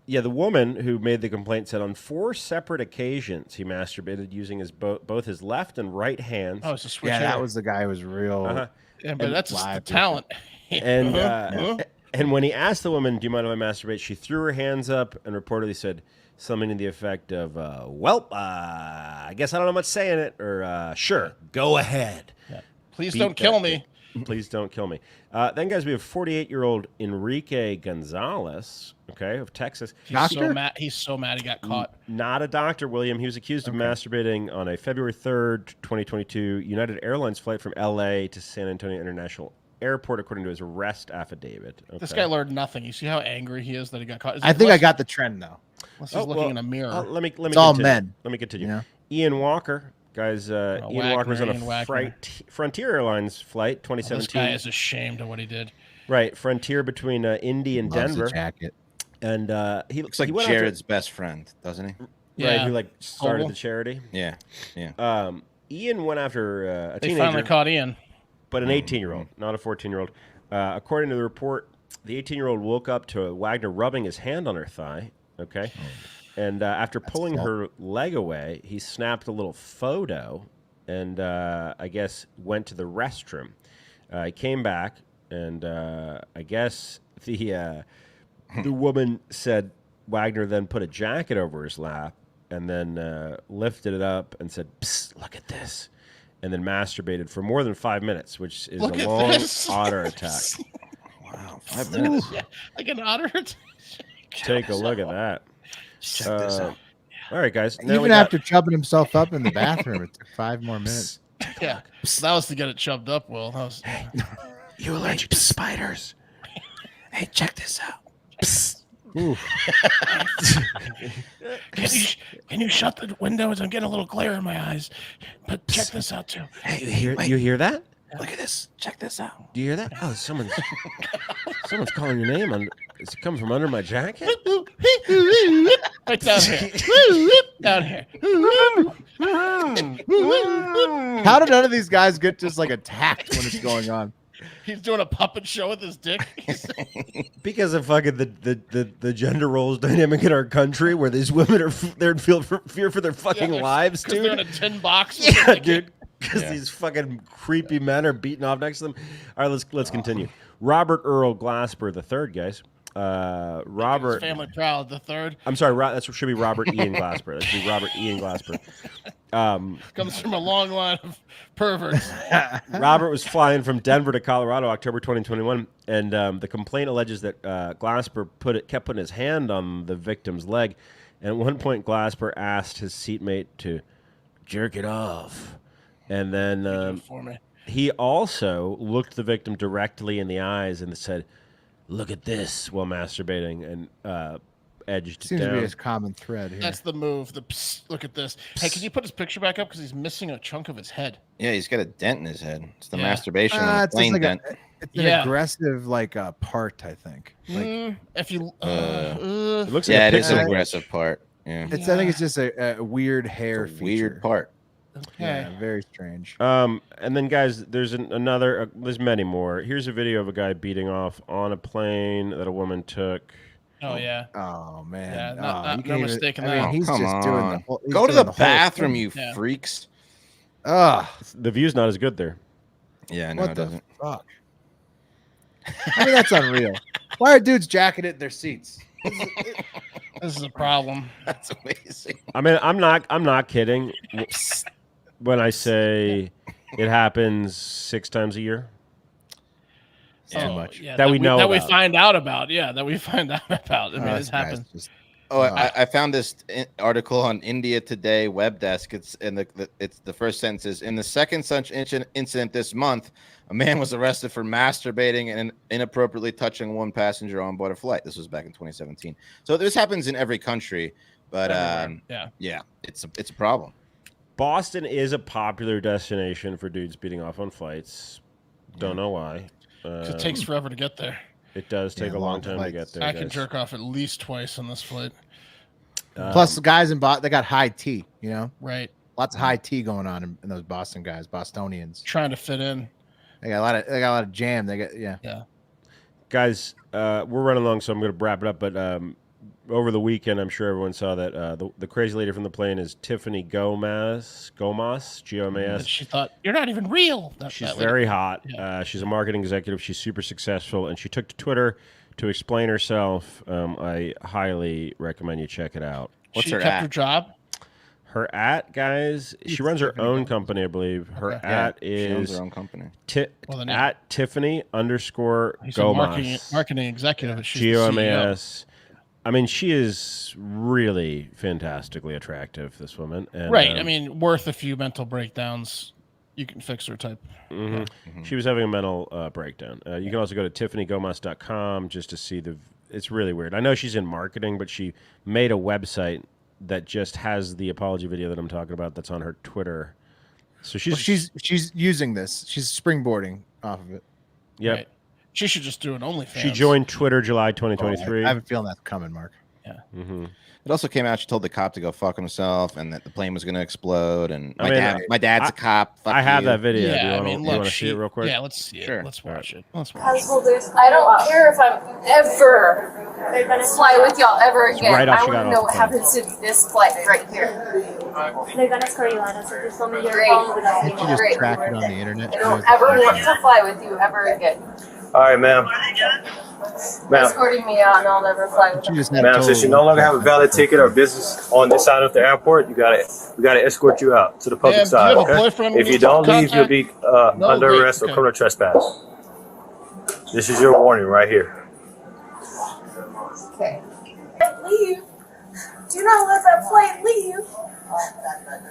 Yeah, the woman who made the complaint said on 4 separate occasions he masturbated using his both his left and right hands. Oh, it's a switch. Yeah, that hitter. was the guy who was real. Uh-huh. Yeah, but that's just the live. talent. And when he asked the woman, "Do you mind if I masturbate?" she threw her hands up and reportedly said something to the effect of, I guess I don't know much saying it, or sure, go ahead. Please Beat don't kill that me. Please don't kill me. Then, guys, we have 48-year-old Enrique Gonzalez, okay, of Texas. He's Doctor? so mad. He's so mad he got caught. Not a doctor, William. He was accused of masturbating on a February 3rd, 2022 United Airlines flight from L.A. to San Antonio International Airport, according to his arrest affidavit. Okay. This guy learned nothing. You see how angry he is that he got caught? I think I got the trend though. Unless he's looking in a mirror. Let me It's all continue. men. Let me continue. Yeah. Ian Walker, guys. Ian Walker was on a Ian Wagner. Frontier Airlines flight, This 2017. guy is ashamed of what he did. Right, Frontier between Indy and Loves the Denver. jacket. And he Looks like he went out to- Jared's best friend, doesn't he? right? Who like started Total. the charity. Yeah. Ian went after a They teenager, finally caught Ian. but an 18-year-old, not a 14-year-old. According to the report, the 18-year-old woke up to Wagner rubbing his hand on her thigh. Okay, and after pulling her leg away, he snapped a little photo, and I guess went to the restroom. He came back, and I guess the woman said Wagner then put a jacket over his lap and then lifted it up and said, "Psst, look at this," and then masturbated for more than 5 minutes, which is Look a at long this. otter attack. Wow. 5 minutes. Yeah, like an otter. Take a look at that. Check this out. All right, guys. Now we Even got- after chubbing himself up in the bathroom, it took 5 more minutes. Yeah, that was to get it chubbed up. Will that was? You allergic to spiders? Hey, check this out. Ooh. Can you shut the windows? I'm getting a little glare in my eyes. But check this out too. Hey, you hear that? look at this. Check this out. Do you hear that? Oh, someone's calling your name. Is it coming from under my jacket? Right down here. Down here. How did none of these guys get just like attacked when it's going on? He's doing a puppet show with his dick. Because of fucking the gender roles dynamic in our country, where these women are they're in fear for their fucking lives, Because they're in dude. a tin box. with Yeah, a dick. dude. Because these fucking creepy men are beating off next to them. All right, let's continue. Robert Earl Glasper III, guys. His Robert. family proud. The third I'm sorry. That should be Robert Ian Glasper. That should be Robert Ian Glasper. comes from a long line of perverts. Robert was flying from Denver to Colorado, October 2021, and the complaint alleges that Glasper kept putting his hand on the victim's leg, and at one point Glasper asked his seatmate to jerk it off, and then For me. he also looked the victim directly in the eyes and said, "Look at this," while masturbating, and edged Seems down. to be a common thread here. That's the move. The psst, look at this. Hey, can you put his picture back up because he's missing a chunk of his head? Yeah, he's got a dent in his head. It's the Yeah. masturbation and It's the just plane like dent. it's an Yeah. aggressive like part, I think. Like, If you, It looks Yeah, like it a is an picture. aggressive part. Yeah. I think it's just a weird hair It's a feature. weird part. okay. Yeah, very strange. And then, guys, there's another. There's many more. Here's a video of a guy beating off on a plane that a woman took. Oh yeah. Oh man, Yeah, Oh, no you can't even- mistaking I mean, that. he's Come just doing the on. whole. he's Go to doing the whole bathroom, thing. you Yeah. freaks. Ugh, The view's not as good there. Yeah, no, what it the doesn't. fuck? I mean, that's unreal. Why are dudes jacketing their seats? This is a problem. That's amazing. I mean, I'm not kidding when I say it happens 6 times a year. It's too much. Yeah, That we know that we about. find out about. Yeah, that we find out about. I mean, This this guy's happens. just- Oh, I found this article on India Today web desk. It's it's the first sentence is, in the second such incident this month, a man was arrested for masturbating and inappropriately touching one passenger on board a flight. This was back in 2017. So this happens in every country, but Yeah. it's a problem. Boston is a popular destination for dudes beating off on flights. Don't know why. 'Cause it takes forever to get there. It does take Yeah, a long long time to flights. get there. I can guys. jerk off at least twice on this flight. Plus, the guys in Boston, they got high tea. You know, Right. lots of high tea going on in those Boston guys, Bostonians. Trying to fit in. They got a lot of jam. They got Guys, we're running long, so I'm going to wrap it up. But over the weekend, I'm sure everyone saw that the crazy lady from the plane is Tiffany Gomas, G-O-M-A-S. And she thought, you're not even real. She's that lady. very hot. Yeah. She's a marketing executive. She's super successful, and she took to Twitter to explain herself. I highly recommend you check it out. What's she her kept at? her job. Her guys, she runs her own company, I believe. Her Okay. at She owns is her own company. Well, then, at Tiffany _ He's a Gomas. marketing executive. and she's the CEO. G-O-M-A-S. I mean, she is really fantastically attractive, this woman. And, Right. I mean, worth a few mental breakdowns. You can fix her type. mhm. She was having a mental breakdown. You can also go to tiffanygomas.com just to see it's really weird. I know she's in marketing, but she made a website that just has the apology video that I'm talking about that's on her Twitter. So she's using this. She's springboarding off of it. Yep. Right. She should just do an OnlyFans. She joined Twitter July Oh, 2023. I have a feeling that's coming, Mark. Yeah. Mm-hmm. It also came out she told the cop to go fuck himself and that the plane was going to explode. And I mean, my dad's a cop. Fuck I have you. that video. Yeah, Do you I want mean, to look, see it real quick? Yeah, let's see it. Sure. Let's watch it. Let's watch House it. holders, I don't care if I'm ever fly with y'all ever again. right off I she got want to off know the what plane. happens to this flight right here. They're gonna escort you out, so just tell me your Great. phone with Can't you just Great. track it on the internet? I don't ever want to fly with you ever again. All right, ma'am. Ma'am, Escorting me out and I'll never fly with She you. just had ma'am, total since you no longer have a valid website. ticket or business on this side of the airport, we gotta escort you out to the public Ma'am, do you side. have a Okay? boyfriend we If you need to don't leave, you'll contact? be No, under great, arrest or okay. criminal trespass. This is your warning right here. Okay. Leave. Do not let that flight leave.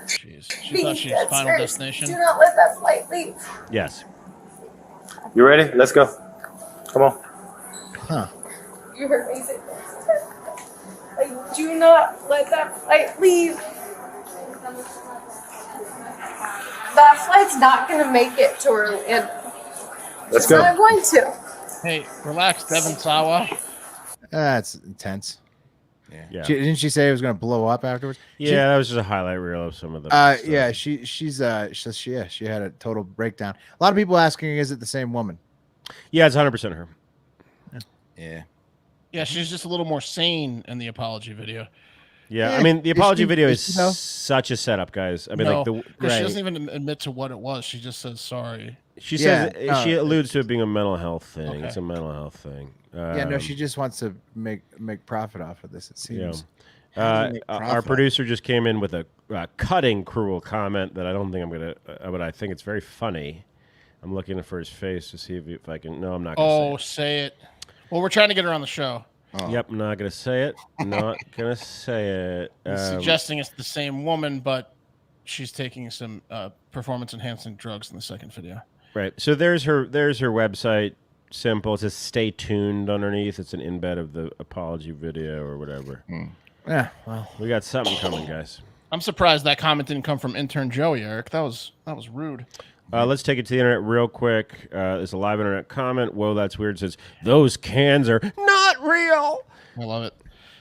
Jeez. She thought she was Final Destination. Do not let that flight leave. Yes. You ready? Let's go. Come on. Huh. You heard me say do not let that flight leave. That flight's not going to make it to Orlando. Let's It's go. not going to. Hey, relax, Devin Sawa. That's intense. Yeah. Didn't she say it was going to blow up afterwards? Yeah, that was just a highlight reel of some of the. stuff. Yeah, she had a total breakdown. A lot of people asking, is it the same woman? Yeah, it's 100% her. Yeah. Yeah, she's just a little more sane in the apology video. Yeah, Yeah, I mean, the is apology she- video is is she, though? such a setup, guys. I mean, No, like the 'cause right. she doesn't even admit to what it was. She just says sorry. she Yeah, says no, she alludes to it being a mental health thing. Okay. It's a mental health thing. Yeah, no, she just wants to make profit off of this. It Yeah. seems. How do you make Our profit? producer just came in with a cutting, cruel comment that I don't think I'm gonna, but I think it's very funny. I'm looking for his face to see if I can. No, I'm not. Gonna Oh, say it. Well, we're trying to get her on the show. say it. Yep, I'm not gonna say it. Not gonna say it. He's suggesting it's the same woman, but she's taking some performance-enhancing drugs in the second video. Right. So there's her website. Simple. It says "Stay tuned" underneath. It's an embed of the apology video or whatever. Yeah, well, We got something coming, guys. I'm surprised that comment didn't come from intern Joey, Eric. That was rude. Let's take it to the internet real quick. There's a live internet comment. Whoa, that's weird. It says those cans are not real. I love it.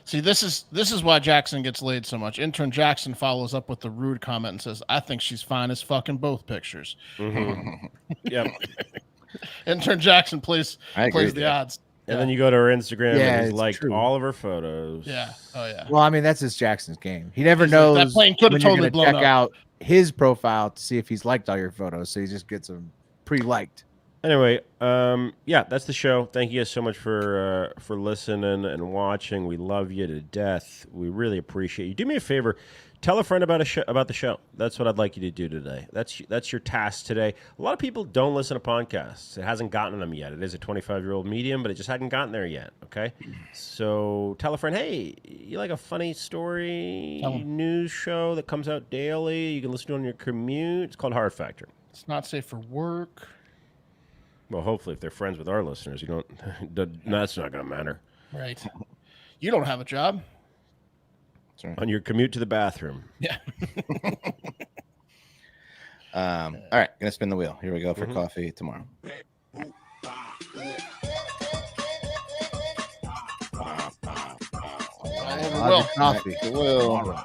See, this is why Jackson gets laid so much. Intern Jackson follows up with the rude comment and says, "I think she's fine as fuck in both pictures." Yep. Intern Jackson plays I agree with the that. odds. And then you go to her Instagram Yeah, and he's it's liked true. all of her photos. Yeah. Oh yeah. well, I mean, that's just Jackson's game. He never He's like, knows that plane could've when you're totally gonna blown check up. out his profile to see if he's liked all your photos, so he just gets them pre-liked. Anyway, yeah, that's the show. Thank you guys so much for listening and watching. We love you to death. We really appreciate you. Do me a favor, tell a friend about the show. That's what I'd like you to do today. That's your task today. A lot of people don't listen to podcasts. It hasn't gotten them yet. It is a 25-year-old medium, but it just hasn't gotten there yet. Okay, so tell a friend, hey, you like a funny story news show that comes out daily? You can listen to it on your commute. It's called Hard Factor. It's not safe for work. Well, hopefully, if they're friends with our listeners, you don't. That's not going to matter. Right. You don't have a job. On your commute to the bathroom. Yeah. All right, gonna spin the wheel. Here we go for coffee tomorrow. Will. Coffee. The wheel.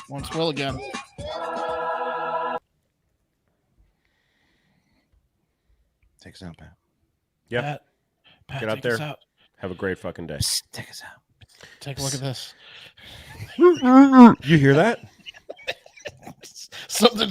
Once Will again. Take us out, Pat. Yeah. Pat, Get out take there. us out. Have a great fucking day. Psst, take us out. Take a look at this. You hear that? Something